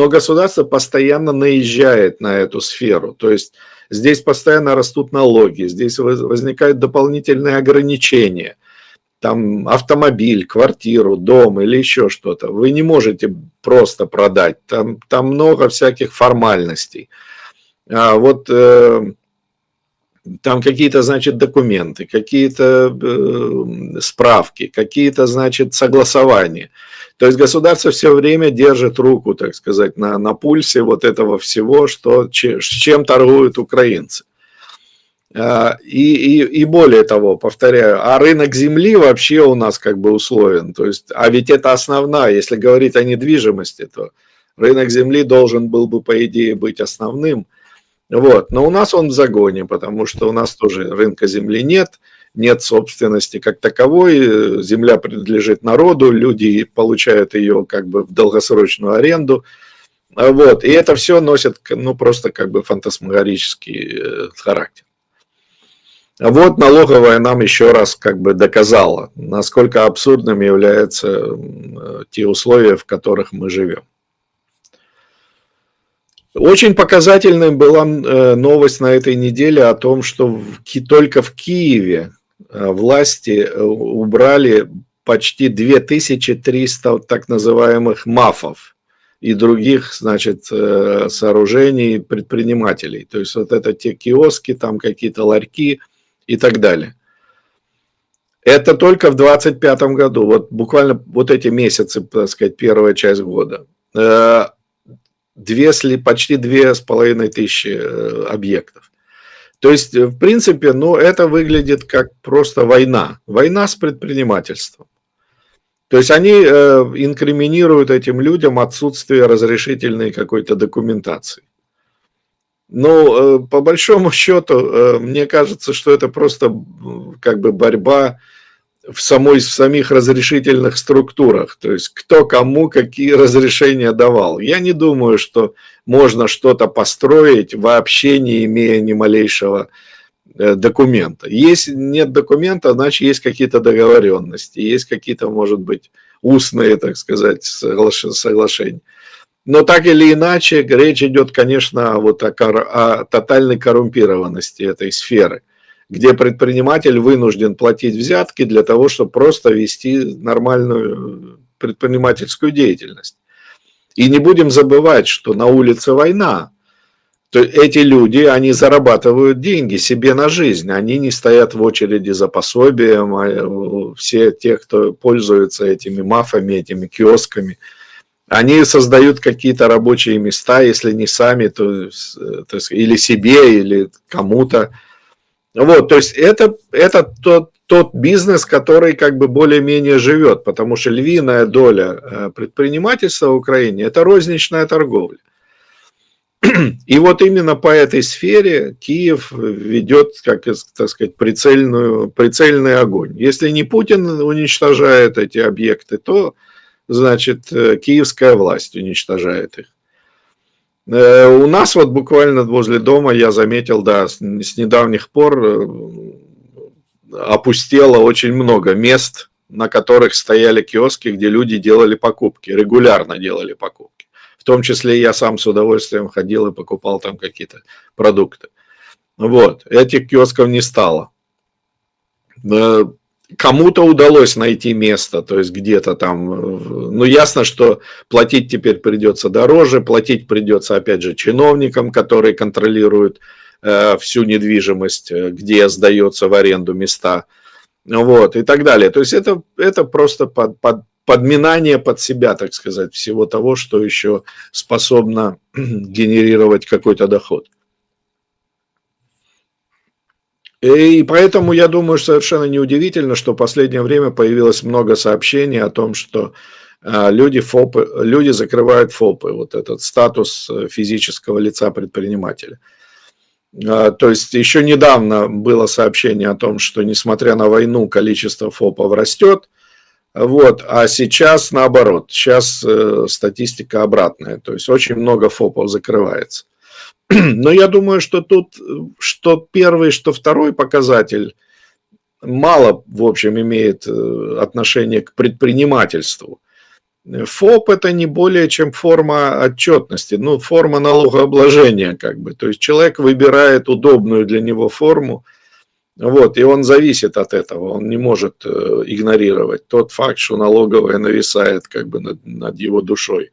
государство постоянно наезжает на эту сферу. То есть здесь постоянно растут налоги, здесь возникают дополнительные ограничения. Там автомобиль, квартиру, дом или еще что-то. Вы не можете просто продать. Там много всяких формальностей. Там какие-то, значит, документы, какие-то справки, какие-то, значит, согласования. То есть государство все время держит руку, так сказать, на пульсе вот этого всего, с чем торгуют украинцы. И более того, повторяю, а рынок земли вообще у нас как бы условен. То есть, а ведь это основная, если говорить о недвижимости, то рынок земли должен был бы, по идее, быть основным. Вот. Но у нас он в загоне, потому что у нас тоже рынка земли нет, нет собственности как таковой, земля принадлежит народу, люди получают ее как бы в долгосрочную аренду. Вот. И это все носит, ну, просто как бы фантасмагорический характер. А вот налоговая нам еще раз как бы доказала, насколько абсурдными являются те условия, в которых мы живем. Очень показательной была новость на этой неделе о том, что только в Киеве власти убрали почти 2300 так называемых мафов и других, значит, сооружений предпринимателей. То есть вот это те киоски, там какие-то ларьки и так далее. Это только в 2025 году, вот буквально вот эти месяцы, так сказать, первая часть года. Почти 2500 объектов. То есть, в принципе, ну, это выглядит как просто война. Война с предпринимательством. То есть, они инкриминируют этим людям отсутствие разрешительной какой-то документации. Но по большому счету, мне кажется, что это просто как бы борьба в самих разрешительных структурах, то есть кто кому какие разрешения давал. Я не думаю, что можно что-то построить, вообще не имея ни малейшего документа. Если нет документа, значит есть какие-то договоренности, есть какие-то, может быть, устные, так сказать, соглашения. Но так или иначе, речь идет, конечно, вот о тотальной коррумпированности этой сферы, где предприниматель вынужден платить взятки для того, чтобы просто вести нормальную предпринимательскую деятельность. И не будем забывать, что на улице война. То эти люди, они зарабатывают деньги себе на жизнь. Они не стоят в очереди за пособием. А все те, кто пользуется этими мафами, этими киосками, они создают какие-то рабочие места, если не сами, то или себе, или кому-то. Вот, то есть это тот бизнес, который как бы более-менее живет, потому что львиная доля предпринимательства в Украине – это розничная торговля. И вот именно по этой сфере Киев ведет, как так сказать, прицельный огонь. Если не Путин уничтожает эти объекты, то, значит, киевская власть уничтожает их. У нас вот буквально возле дома я заметил, да, с недавних пор опустело очень много мест, на которых стояли киоски, где люди делали покупки, регулярно делали покупки. В том числе я сам с удовольствием ходил и покупал там какие-то продукты. Вот, этих киосков не стало. Кому-то удалось найти место, то есть где-то там, ну ясно, что платить теперь придется дороже, платить придется опять же чиновникам, которые контролируют всю недвижимость, где сдается в аренду места, вот, и так далее. То есть это просто подминание под себя, так сказать, всего того, что еще способно генерировать какой-то доход. И поэтому я думаю, совершенно неудивительно, что в последнее время появилось много сообщений о том, что люди закрывают ФОПы, вот этот статус физического лица предпринимателя. То есть еще недавно было сообщение о том, что несмотря на войну количество ФОПов растет, вот, а сейчас наоборот, сейчас статистика обратная, то есть очень много ФОПов закрывается. Но я думаю, что тут, что первый, что второй показатель мало, в общем, имеет отношение к предпринимательству. ФОП – это не более чем форма отчетности, ну, форма налогообложения, как бы. То есть человек выбирает удобную для него форму, вот, и он зависит от этого, он не может игнорировать тот факт, что налоговая нависает как бы над его душой.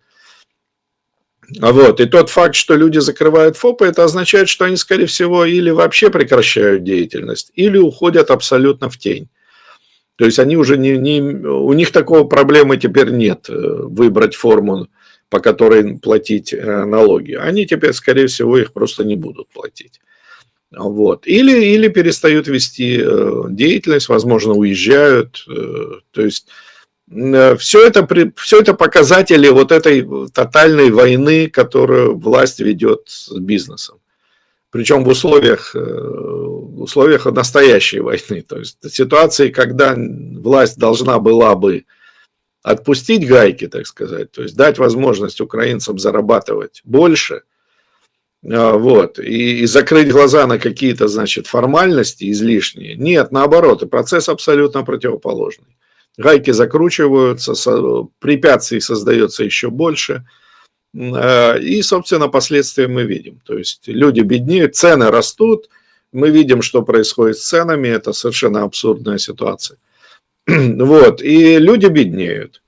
Вот. И тот факт, что люди закрывают ФОПы, это означает, что они, скорее всего, или вообще прекращают деятельность, или уходят абсолютно в тень. То есть они уже у них такого проблемы теперь нет, выбрать форму, по которой платить налоги. Они теперь, скорее всего, их просто не будут платить. Вот. Или перестают вести деятельность, возможно, уезжают. То есть все это показатели вот этой тотальной войны, которую власть ведет с бизнесом. Причем в условиях настоящей войны. То есть ситуации, когда власть должна была бы отпустить гайки, так сказать, то есть дать возможность украинцам зарабатывать больше, вот, и закрыть глаза на какие-то, значит, формальности излишние. Нет, наоборот, и процесс абсолютно противоположный. Гайки закручиваются, препятствий создается еще больше. И, собственно, последствия мы видим. То есть люди беднеют, цены растут, мы видим, что происходит с ценами, это совершенно абсурдная ситуация. Вот, и люди беднеют.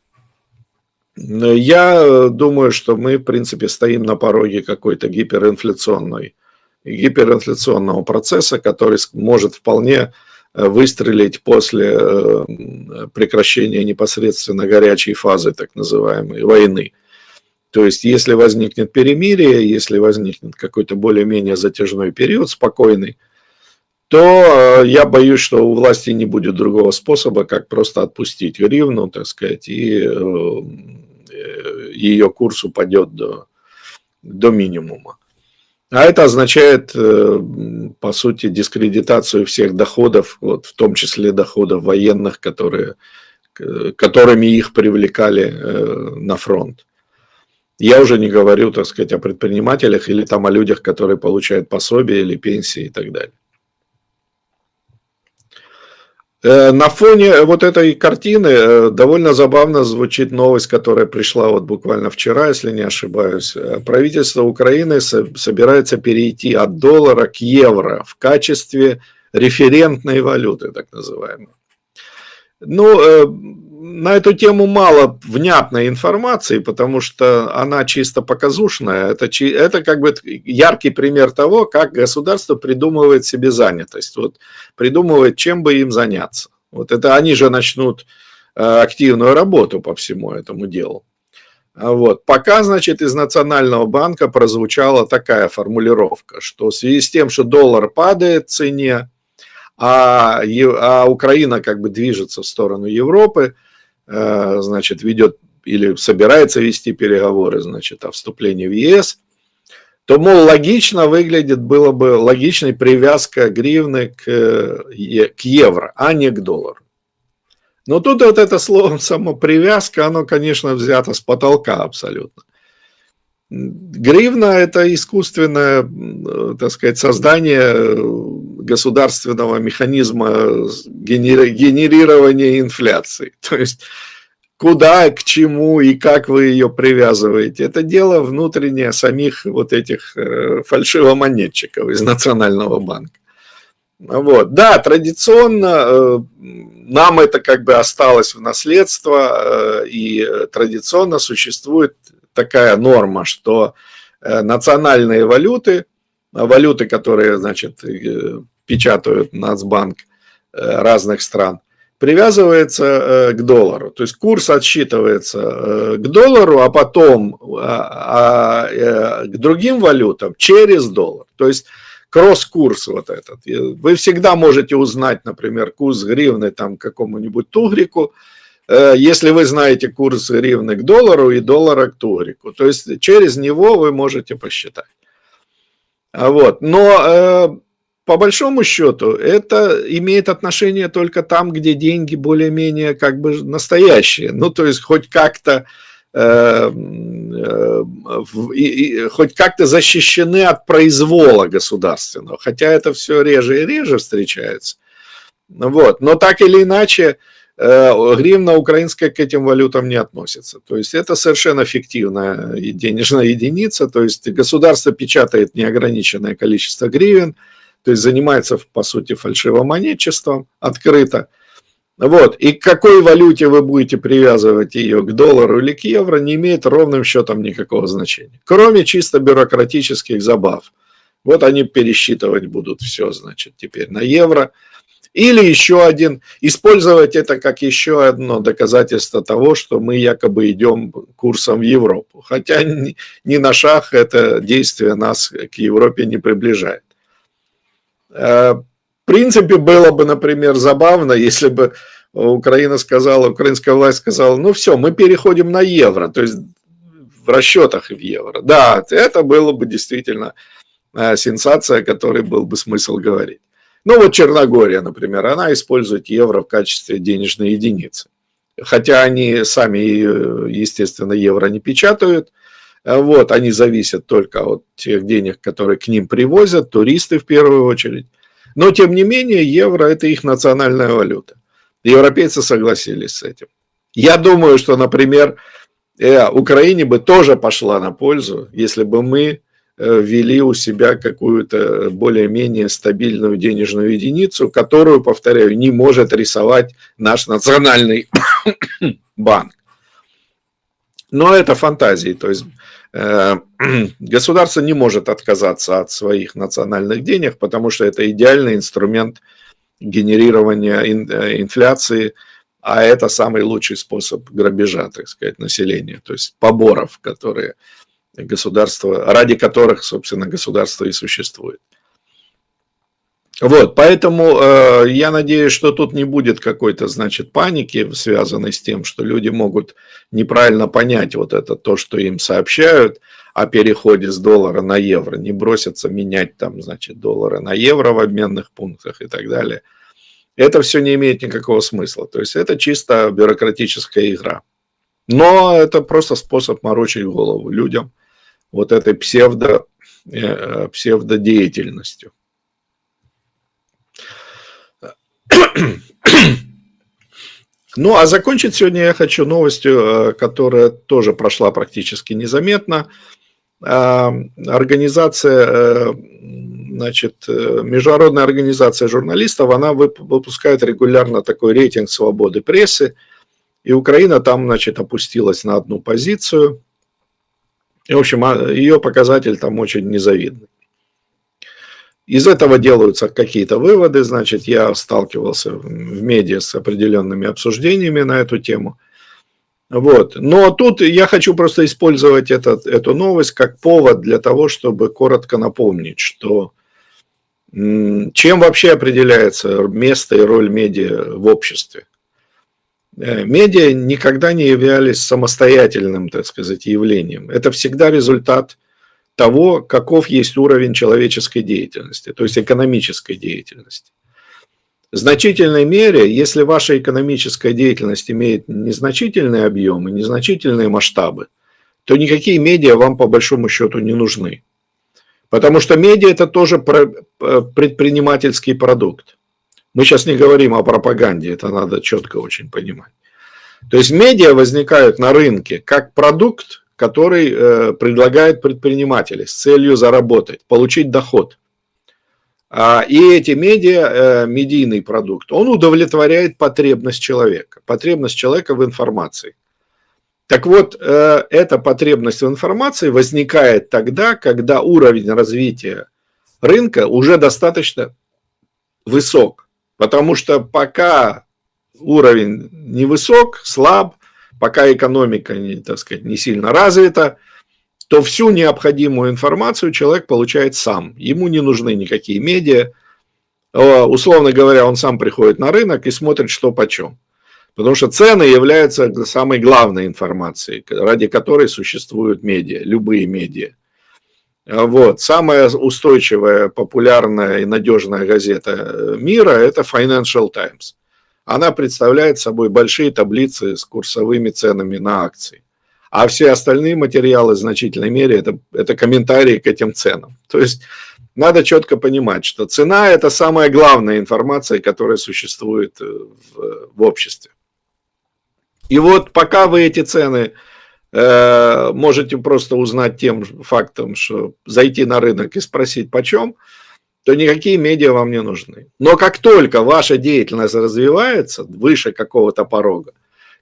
Я думаю, что мы, в принципе, стоим на пороге какой-то гиперинфляционного процесса, который может вполне выстрелить после прекращения непосредственно горячей фазы, так называемой, войны. То есть, если возникнет перемирие, если возникнет какой-то более-менее затяжной период, спокойный, то я боюсь, что у власти не будет другого способа, как просто отпустить гривну, так сказать, и ее курс упадет до минимума. А это означает, по сути, дискредитацию всех доходов, вот, в том числе доходов военных, которыми их привлекали на фронт. Я уже не говорю, так сказать, о предпринимателях или там о людях, которые получают пособие или пенсии и так далее. На фоне вот этой картины довольно забавно звучит новость, которая пришла вот буквально вчера, если не ошибаюсь. Правительство Украины собирается перейти от доллара к евро в качестве референтной валюты, так называемой. Ну, на эту тему мало внятной информации, потому что она чисто показушная. Это как бы яркий пример того, как государство придумывает себе занятость. Вот придумывает, чем бы им заняться. Вот это они же начнут активную работу по всему этому делу. Вот. Пока, значит, из Национального банка прозвучала такая формулировка, что в связи с тем, что доллар падает в цене, а Украина как бы движется в сторону Европы, значит, ведет или собирается вести переговоры, значит, о вступлении в ЕС, то, мол, было бы логичной привязка гривны к евро, а не к доллару. Но тут вот это слово само привязка, оно, конечно, взято с потолка абсолютно. Гривна – это искусственное, так сказать, создание государственного механизма генерирования инфляции. То есть, куда, к чему и как вы ее привязываете. Это дело внутреннее самих вот этих фальшивомонетчиков из Национального банка. Вот. Да, традиционно нам это как бы осталось в наследство, и традиционно существует такая норма, что национальные валюты, которые, значит, печатают Нацбанк разных стран, привязывается к доллару. То есть курс отсчитывается к доллару, а потом к другим валютам через доллар. То есть кросс-курс вот этот. Вы всегда можете узнать, например, курс гривны там какому-нибудь тугрику, если вы знаете курс гривны к доллару и доллара к тугрику. То есть через него вы можете посчитать. Вот. Но по большому счету это имеет отношение только там, где деньги более-менее как бы настоящие. Ну, то есть хоть как-то защищены от произвола государственного. Хотя это все реже и реже встречается. Вот. Но так или иначе, гривна украинская к этим валютам не относится. То есть это совершенно фиктивная денежная единица. То есть государство печатает неограниченное количество гривен, то есть занимается, по сути, фальшивомонетчеством открыто. Вот. И к какой валюте вы будете привязывать ее, к доллару или к евро, не имеет ровным счетом никакого значения. Кроме чисто бюрократических забав. Вот они пересчитывать будут все, значит, теперь на евро. Или еще использовать это как еще одно доказательство того, что мы якобы идем курсом в Европу. Хотя ни на шаг это действие нас к Европе не приближает. В принципе, было бы, например, забавно, если бы украинская власть сказала, ну все, мы переходим на евро, то есть в расчетах в евро. Да, это было бы действительно сенсация, о которой был бы смысл говорить. Ну вот Черногория, например, она использует евро в качестве денежной единицы. Хотя они сами, естественно, евро не печатают, вот, они зависят только от тех денег, которые к ним привозят, туристы в первую очередь. Но, тем не менее, евро – это их национальная валюта. Европейцы согласились с этим. Я думаю, что, например, Украине бы тоже пошла на пользу, если бы мы ввели у себя какую-то более-менее стабильную денежную единицу, которую, повторяю, не может рисовать наш национальный банк. Но это фантазии, то есть государство не может отказаться от своих национальных денег, потому что это идеальный инструмент генерирования инфляции, а это самый лучший способ грабежа, так сказать, населения, то есть поборов, которые государство, ради которых, собственно, государство и существует. Вот, поэтому я надеюсь, что тут не будет какой-то, значит, паники, связанной с тем, что люди могут неправильно понять вот это, то, что им сообщают о переходе с доллара на евро, не бросятся менять там, значит, доллары на евро в обменных пунктах и так далее. Это все не имеет никакого смысла, то есть это чисто бюрократическая игра. Но это просто способ морочить голову людям вот этой псевдодеятельностью. Ну, а закончить сегодня я хочу новостью, которая тоже прошла практически незаметно. Организация, значит, международная организация журналистов, она выпускает регулярно такой рейтинг свободы прессы, и Украина там, значит, опустилась на одну позицию. И, в общем, ее показатель там очень незавидный. Из этого делаются какие-то выводы, значит, я сталкивался в медиа с определенными обсуждениями на эту тему. Вот. Но тут я хочу просто использовать эту новость как повод для того, чтобы коротко напомнить, что чем вообще определяется место и роль медиа в обществе. Медиа никогда не являлись самостоятельным, так сказать, явлением. Это всегда результат того, каков есть уровень человеческой деятельности, то есть экономической деятельности. В значительной мере, если ваша экономическая деятельность имеет незначительные объемы, незначительные масштабы, то никакие медиа вам по большому счету не нужны. Потому что медиа – это тоже предпринимательский продукт. Мы сейчас не говорим о пропаганде, это надо четко очень понимать. То есть медиа возникают на рынке как продукт, который предлагают предприниматели с целью заработать, получить доход. И эти медиа, медийный продукт, он удовлетворяет потребность человека в информации. Так вот, эта потребность в информации возникает тогда, когда уровень развития рынка уже достаточно высок. Потому что пока уровень невысок, слаб, пока экономика, так сказать, не сильно развита, то всю необходимую информацию человек получает сам. Ему не нужны никакие медиа. Условно говоря, он сам приходит на рынок и смотрит, что почем. Потому что цены являются самой главной информацией, ради которой существуют медиа, любые медиа. Вот. Самая устойчивая, популярная и надежная газета мира – это Financial Times. Она представляет собой большие таблицы с курсовыми ценами на акции. А все остальные материалы в значительной мере это комментарии к этим ценам. То есть надо четко понимать, что цена – это самая главная информация, которая существует в обществе. И вот пока вы эти цены можете просто узнать тем фактом, что зайти на рынок и спросить почем, то никакие медиа вам не нужны. Но как только ваша деятельность развивается выше какого-то порога,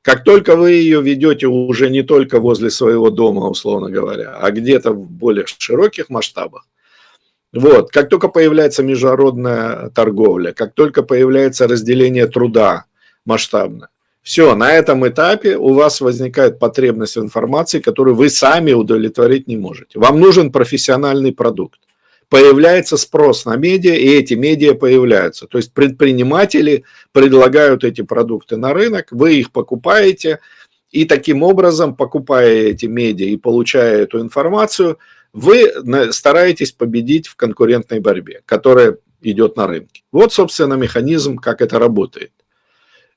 как только вы ее ведете уже не только возле своего дома, условно говоря, а где-то в более широких масштабах, вот, как только появляется международная торговля, как только появляется разделение труда масштабно, все, на этом этапе у вас возникает потребность в информации, которую вы сами удовлетворить не можете. Вам нужен профессиональный продукт. появляется спрос на медиа, и эти медиа появляются. То есть предприниматели предлагают эти продукты на рынок, вы их покупаете, и таким образом, покупая эти медиа и получая эту информацию, вы стараетесь победить в конкурентной борьбе, которая идет на рынке. Вот, собственно, механизм, как это работает.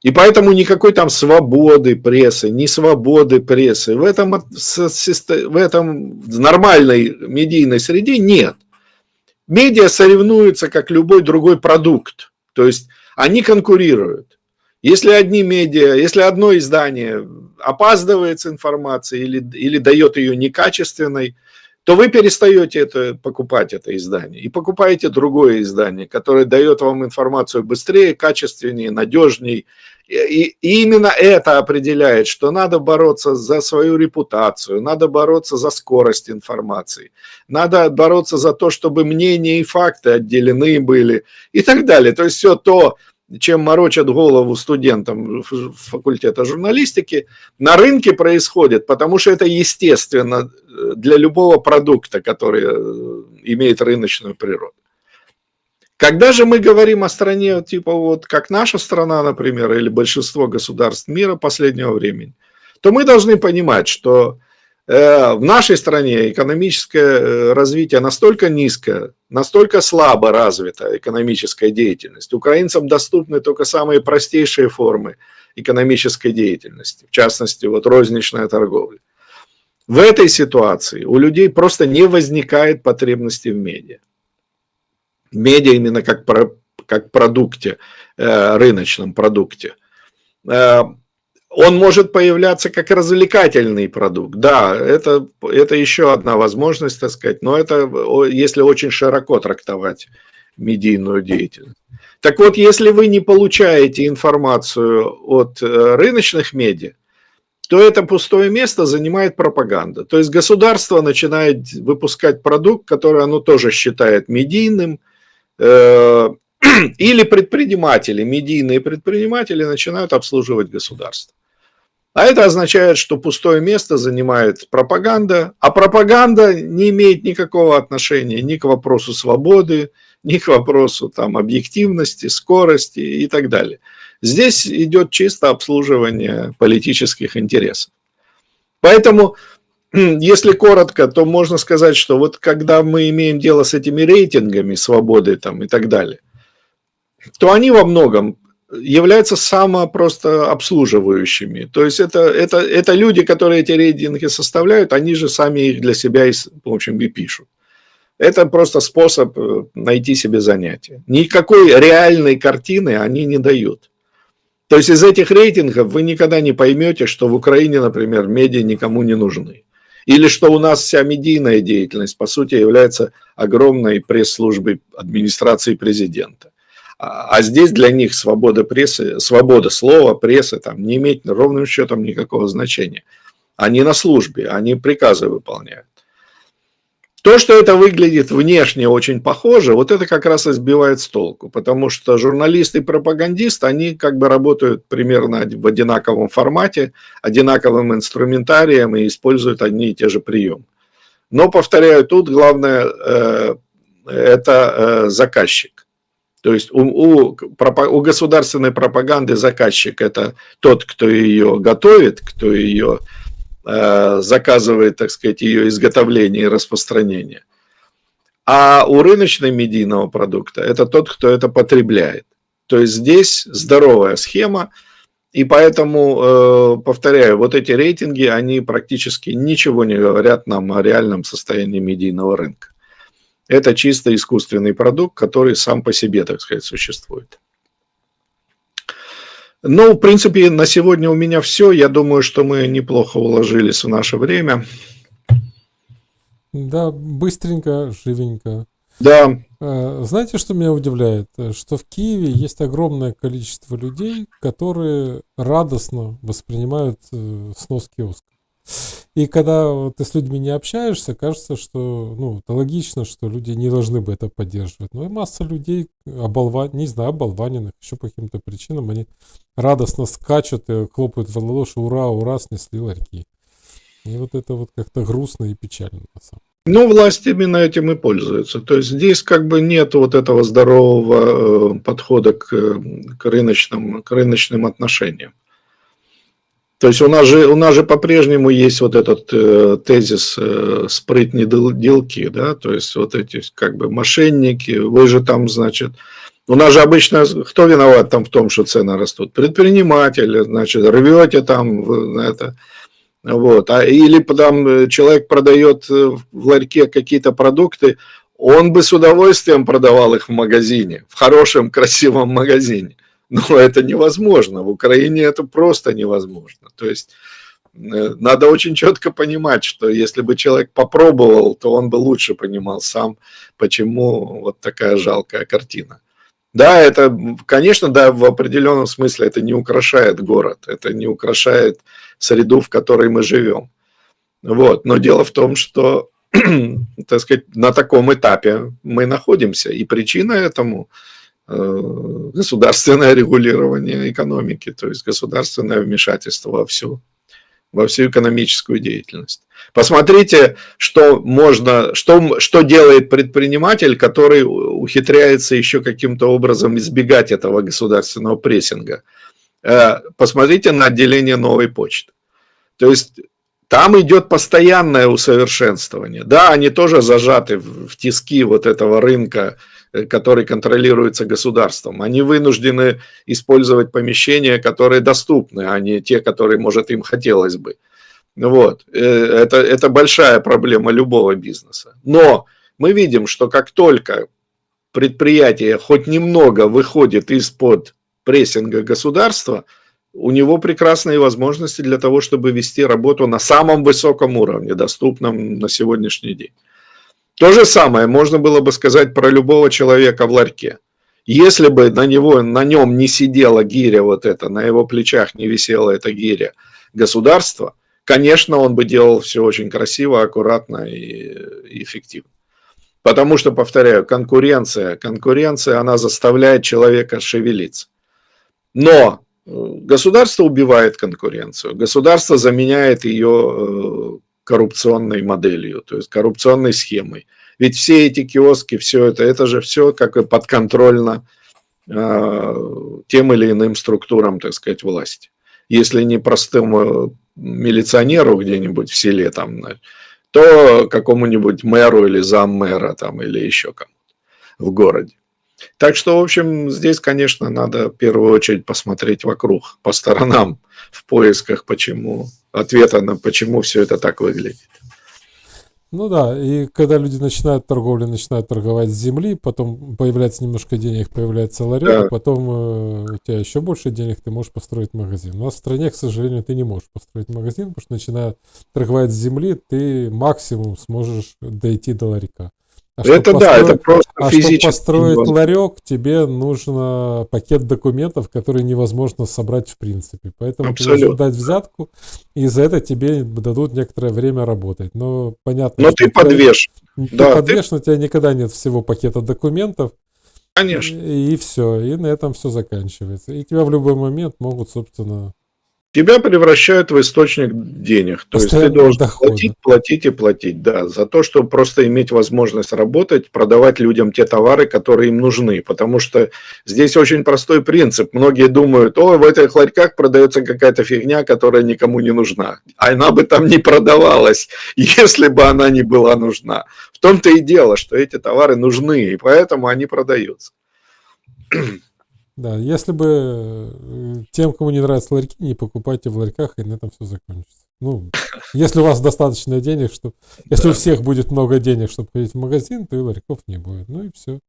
И поэтому никакой там свободы прессы, не свободы прессы в этом нормальной медийной среде нет. Медиа соревнуются, как любой другой продукт. То есть они конкурируют. Если одно издание опаздывает с информацией или дает ее некачественной, то вы перестаете покупать это издание и покупаете другое издание, которое дает вам информацию быстрее, качественнее, надежнее. И именно это определяет, что надо бороться за свою репутацию, надо бороться за скорость информации, надо бороться за то, чтобы мнения и факты отделены были и так далее. То есть все то, чем морочат голову студентам факультета журналистики, на рынке происходит, потому что это естественно для любого продукта, который имеет рыночную природу. Когда же мы говорим о стране, типа вот как наша страна, например, или большинство государств мира последнего времени, то мы должны понимать, что в нашей стране экономическое развитие настолько низкое, настолько слабо развита экономическая деятельность. Украинцам доступны только самые простейшие формы экономической деятельности, в частности, вот розничная торговля. В этой ситуации у людей просто не возникает потребности в медиа. Медиа именно как продукте, рыночном продукте. Он может появляться как развлекательный продукт. Да, это еще одна возможность, так сказать, но это если очень широко трактовать медийную деятельность. Так вот, если вы не получаете информацию от рыночных медиа, то это пустое место занимает пропаганда. То есть государство начинает выпускать продукт, который оно тоже считает медийным, или предприниматели, медийные предприниматели начинают обслуживать государство. А это означает, что пустое место занимает пропаганда, а пропаганда не имеет никакого отношения ни к вопросу свободы, ни к вопросу там, объективности, скорости и так далее. Здесь идет чисто обслуживание политических интересов. Поэтому, если коротко, то можно сказать, что вот когда мы имеем дело с этими рейтингами свободы там, и так далее, то они во многом являются просто обслуживающими. То есть это люди, которые эти рейтинги составляют, они же сами их для себя, в общем, и пишут. Это просто способ найти себе занятие. Никакой реальной картины они не дают. То есть из этих рейтингов вы никогда не поймете, что в Украине, например, медиа никому не нужны. Или что у нас вся медийная деятельность, по сути, является огромной пресс-службой администрации президента. А здесь для них свобода прессы, свобода слова, прессы там, не имеет ровным счетом никакого значения. Они на службе, они приказы выполняют. То, что это выглядит внешне очень похоже, вот это как раз и сбивает с толку, потому что журналист и пропагандист, они как бы работают примерно в одинаковом формате, одинаковым инструментарием и используют одни и те же приемы. Но, повторяю, тут главное это заказчик. То есть у государственной пропаганды заказчик – это тот, кто ее готовит, кто ее заказывает, так сказать, ее изготовление и распространение. А у рыночного медийного продукта это тот, кто это потребляет. То есть здесь здоровая схема, и поэтому, повторяю, вот эти рейтинги, они практически ничего не говорят нам о реальном состоянии медийного рынка. Это чисто искусственный продукт, который сам по себе, так сказать, существует. Ну, в принципе, на сегодня у меня все. Я думаю, что мы неплохо уложились в наше время. Да, быстренько, живенько. Да. Знаете, что меня удивляет? Что в Киеве есть огромное количество людей, которые радостно воспринимают снос киоска. И когда ты с людьми не общаешься, кажется, что это логично, что люди не должны бы это поддерживать. Но и масса людей, оболваненных, еще по каким-то причинам, они радостно скачут и хлопают в ладоши: ура, ура, снесли ларьки. И вот это вот как-то грустно и печально на самом деле. Ну, власть именно этим и пользуется. То есть здесь как бы нет вот этого здорового подхода к рыночным отношениям. То есть у нас же по-прежнему есть вот этот тезис спрытни делки, да, то есть вот эти как бы мошенники, вы же там, значит, у нас же обычно кто виноват там в том, что цены растут? Предприниматели, значит, рвете там это, вот, или там человек продает в ларьке какие-то продукты, он бы с удовольствием продавал их в магазине, в хорошем, красивом магазине. Но это невозможно. В Украине это просто невозможно. То есть надо очень четко понимать, что если бы человек попробовал, то он бы лучше понимал сам, почему вот такая жалкая картина. Да, это, конечно, да, в определенном смысле это не украшает город, это не украшает среду, в которой мы живем. Вот. Но дело в том, что, так сказать, на таком этапе мы находимся. И причина этому государственное регулирование экономики, то есть государственное вмешательство во всю экономическую деятельность. Посмотрите, что делает предприниматель, который ухитряется еще каким-то образом избегать этого государственного прессинга. Посмотрите на отделение Новой почты. То есть там идет постоянное усовершенствование. Да, они тоже зажаты в тиски вот этого рынка, который контролируется государством. Они вынуждены использовать помещения, которые доступны, а не те, которые, может, им хотелось бы. Вот. Это большая проблема любого бизнеса. Но мы видим, что как только предприятие хоть немного выходит из-под прессинга государства, у него прекрасные возможности для того, чтобы вести работу на самом высоком уровне, доступном на сегодняшний день. То же самое можно было бы сказать про любого человека в ларьке. Если бы на нем не сидела гиря вот эта, на его плечах не висела эта гиря государства, конечно, он бы делал все очень красиво, аккуратно и эффективно. Потому что, повторяю, конкуренция, она заставляет человека шевелиться. Но государство убивает конкуренцию, государство заменяет ее коррупционной моделью, то есть коррупционной схемой. Ведь все эти киоски, все это же все как бы подконтрольно тем или иным структурам, так сказать, власти. Если не простому милиционеру где-нибудь в селе, там, то какому-нибудь мэру или заммэра там, или еще кому-то в городе. Так что, в общем, здесь, конечно, надо в первую очередь посмотреть вокруг, по сторонам, в поисках ответа на почему все это так выглядит. Ну да, и когда люди начинают торговать с земли, потом появляется немножко денег, появляется ларек, Да. потом у тебя еще больше денег, ты можешь построить магазин. У нас в стране, к сожалению, ты не можешь построить магазин, потому что начиная торговать с земли, ты максимум сможешь дойти до ларька. Это да, это просто чтобы физически построить невозможно. ларек, тебе нужно пакет документов, который невозможно собрать в принципе. Поэтому ты должен Абсолютно. дать взятку, и за это тебе дадут некоторое время работать. Но понятно, Но что ты подвешен. ты Да, подвешен, у тебя никогда нет всего пакета документов, конечно. и все, и на этом все заканчивается. И тебя в любой момент могут, собственно, Тебя превращают в источник денег. То есть ты постоянного должен дохода. платить и платить, да, за то, чтобы просто иметь возможность работать, продавать людям те товары, которые им нужны. Потому что здесь очень простой принцип. Многие думают, в этих ларьках продается какая-то фигня, которая никому не нужна. А она бы там не продавалась, если бы она не была нужна. В том-то и дело, что эти товары нужны, и поэтому они продаются. Да, если бы тем, кому не нравятся ларьки, не покупайте в ларьках, и на этом все закончится. Ну, если у вас достаточно денег, если у всех будет много денег, чтобы ходить в магазин, то и ларьков не будет. Ну и все.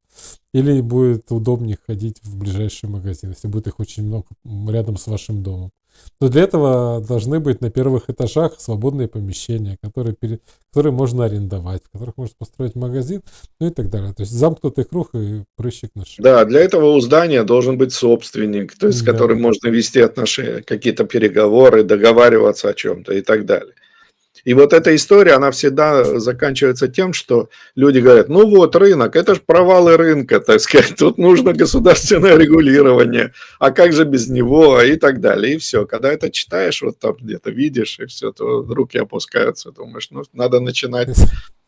Или будет удобнее ходить в ближайший магазин, если будет их очень много рядом с вашим домом. Но для этого должны быть на первых этажах свободные помещения, которые можно арендовать, в которых можно построить магазин, ну и так далее. То есть замкнутый круг и прыщик на шее. Да, для этого у здания должен быть собственник, то есть с Да. которым можно вести отношения, какие-то переговоры, договариваться о чем-то и так далее. И вот эта история, она всегда заканчивается тем, что люди говорят, ну вот рынок, это же провалы рынка, так сказать, тут нужно государственное регулирование, а как же без него и так далее. И все, когда это читаешь, вот там где-то видишь, и все, то руки опускаются, думаешь, ну надо начинать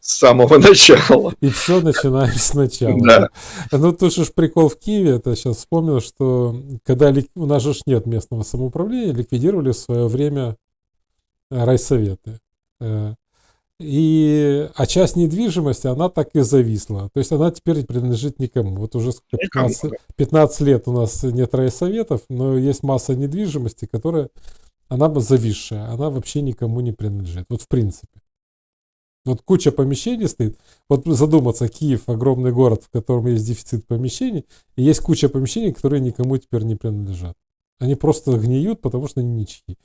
с самого начала. И все начинаем сначала. Да. Ну, тут же ж прикол в Киеве, это сейчас вспомнил, что когда у нас же нет местного самоуправления, ликвидировали в свое время райсоветы. А часть недвижимости, она так и зависла. То есть она теперь принадлежит никому. Вот уже сколько, Никому, 15 лет у нас нет райсоветов, но есть масса недвижимости, которая, она зависшая, она вообще никому не принадлежит. Вот в принципе. Вот куча помещений стоит. Вот задуматься, Киев огромный город, в котором есть дефицит помещений, и есть куча помещений, которые никому теперь не принадлежат. Они просто гниют, потому что они ничьи.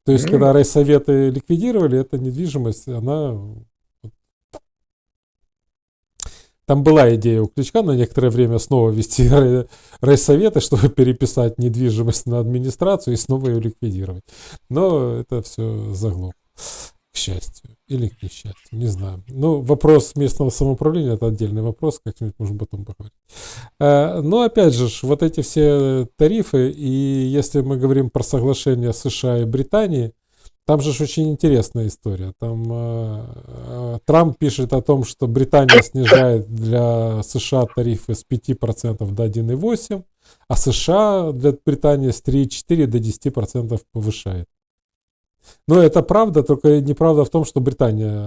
То есть, когда райсоветы ликвидировали, эта недвижимость, она... Там была идея у Кличка на некоторое время снова ввести райсоветы, чтобы переписать недвижимость на администрацию и снова ее ликвидировать. Но это все заглохло. К счастью. Или к несчастью, не знаю. Ну, вопрос местного самоуправления — это отдельный вопрос, как-нибудь можем потом поговорить. Но опять же, вот эти все тарифы, и если мы говорим про соглашение США и Британии, там же очень интересная история. Там Трамп пишет о том, что Британия снижает для США тарифы с 5% до 1,8%, а США для Британии с 3,4% до 10% повышает. Но это правда, только неправда в том, что Британия,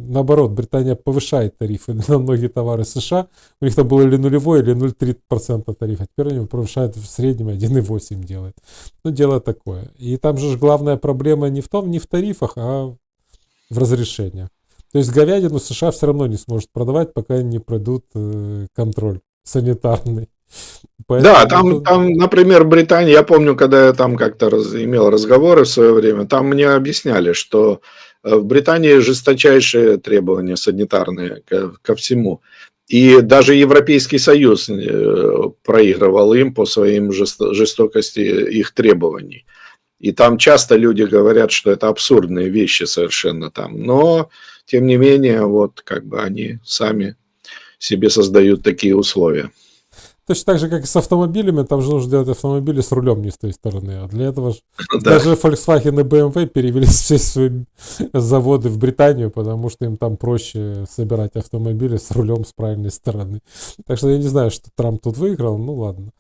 наоборот, Британия повышает тарифы на многие товары США. У них там было или нулевой, или 0,3% тарифа. Теперь они повышают в среднем 1,8% делают. Ну, дело такое. И там же главная проблема не в тарифах, а в разрешениях. То есть говядину США все равно не сможет продавать, пока не пройдут контроль санитарный. Да, там, например, Британия, я помню, когда я там как-то имел разговоры в свое время, там мне объясняли, что в Британии жесточайшие требования санитарные ко всему. И даже Европейский Союз проигрывал им по своим жестокости их требований. И там часто люди говорят, что это абсурдные вещи совершенно там. Но, тем не менее, вот как бы они сами себе создают такие условия. Точно так же, как и с автомобилями, там же нужно делать автомобили с рулем не с той стороны. А для этого же Да. даже Volkswagen и BMW перевели все свои заводы в Британию, потому что им там проще собирать автомобили с рулем с правильной стороны. Так что я не знаю, что Трамп тут выиграл, ну ладно.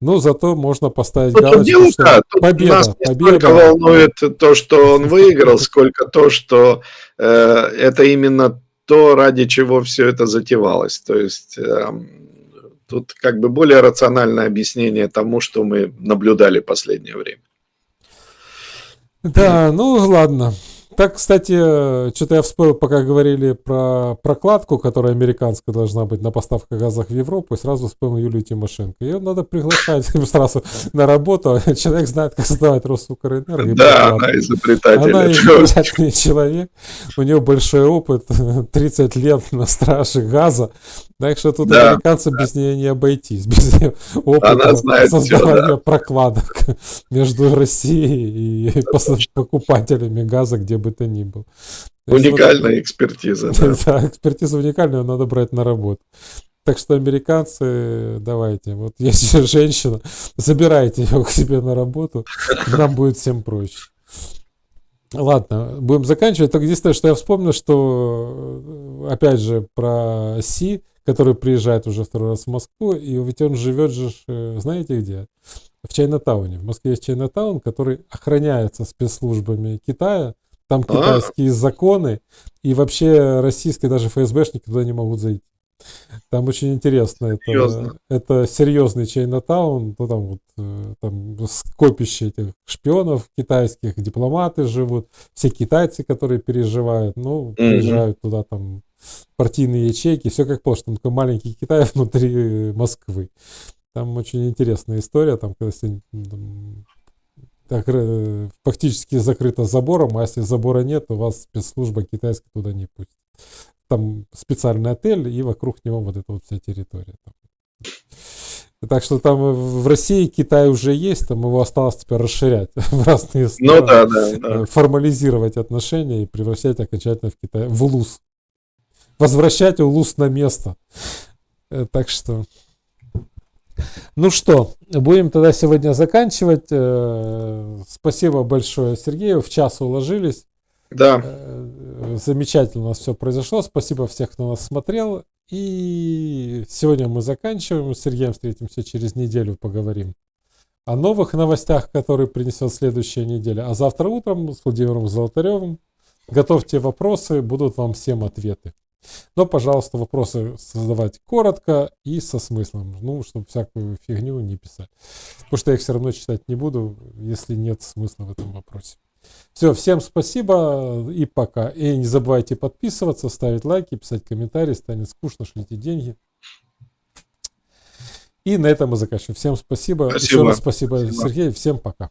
Но зато можно поставить галочку, что Нас победа, не столько победа. волнует то, что он выиграл, сколько то, что это именно то, ради чего все это затевалось. То есть тут как бы более рациональное объяснение тому, что мы наблюдали в последнее время. Да, ну ладно. Так, кстати, что-то я вспомнил, пока говорили про прокладку, которая американская должна быть на поставках газов в Европу, и сразу вспомнил Юлию Тимошенко. Ее надо приглашать сразу на работу. Человек знает, как создавать Росукрэнерго. Да, она изобретатель. Она изобретательный человек. У нее большой опыт, 30 лет на страже газа. Так что тут американцам без нее не обойтись. Без ее опыта создавания прокладок между Россией и покупателями газа, где бы то ни было. Уникальная экспертиза. Да, экспертиза уникальная, надо брать на работу. Так что, американцы, давайте, вот есть женщина, забирайте ее к себе на работу, нам будет всем проще. Ладно, будем заканчивать. Только единственное, что я вспомнил, что, опять же, про Си, который приезжает уже второй раз в Москву, и ведь он живет же, знаете где? В Чайнатауне. В Москве есть Чайнатаун, который охраняется спецслужбами Китая. Там китайские законы, и вообще российские даже ФСБшники туда не могут зайти. Там очень интересно. Это серьезный Чайнатаун. Ну, там вот там скопище этих шпионов китайских, дипломаты живут, все китайцы, которые переживают, ну, приезжают туда, там партийные ячейки, все как положено. Там такой маленький Китай внутри Москвы. Там очень интересная история, там, когда фактически закрыто забором, а если забора нет, то вас спецслужба китайская туда не пустит. Там специальный отель, и вокруг него вот эта вот вся территория. Так что там в России Китай уже есть, там его осталось теперь расширять в разные страны, да. формализировать отношения и превращать окончательно в Китай, в УЛУС. Возвращать УЛУС на место. Так что... Ну что, будем тогда сегодня заканчивать. Спасибо большое Сергею. В час уложились. Да. замечательно у нас все произошло. Спасибо всех, кто нас смотрел. И сегодня мы заканчиваем. С Сергеем встретимся через неделю, поговорим о новых новостях, которые принесет следующая неделя. А завтра утром с Владимиром Золотаревым готовьте вопросы, будут вам всем ответы. Но, пожалуйста, вопросы задавать коротко и со смыслом. Ну, чтобы всякую фигню не писать. Потому что я их все равно читать не буду, если нет смысла в этом вопросе. Все, всем спасибо и пока. И не забывайте подписываться, ставить лайки, писать комментарии. Станет скучно, шлите деньги. И на этом мы заканчиваем. Всем спасибо. Еще раз спасибо, Сергей. Всем пока.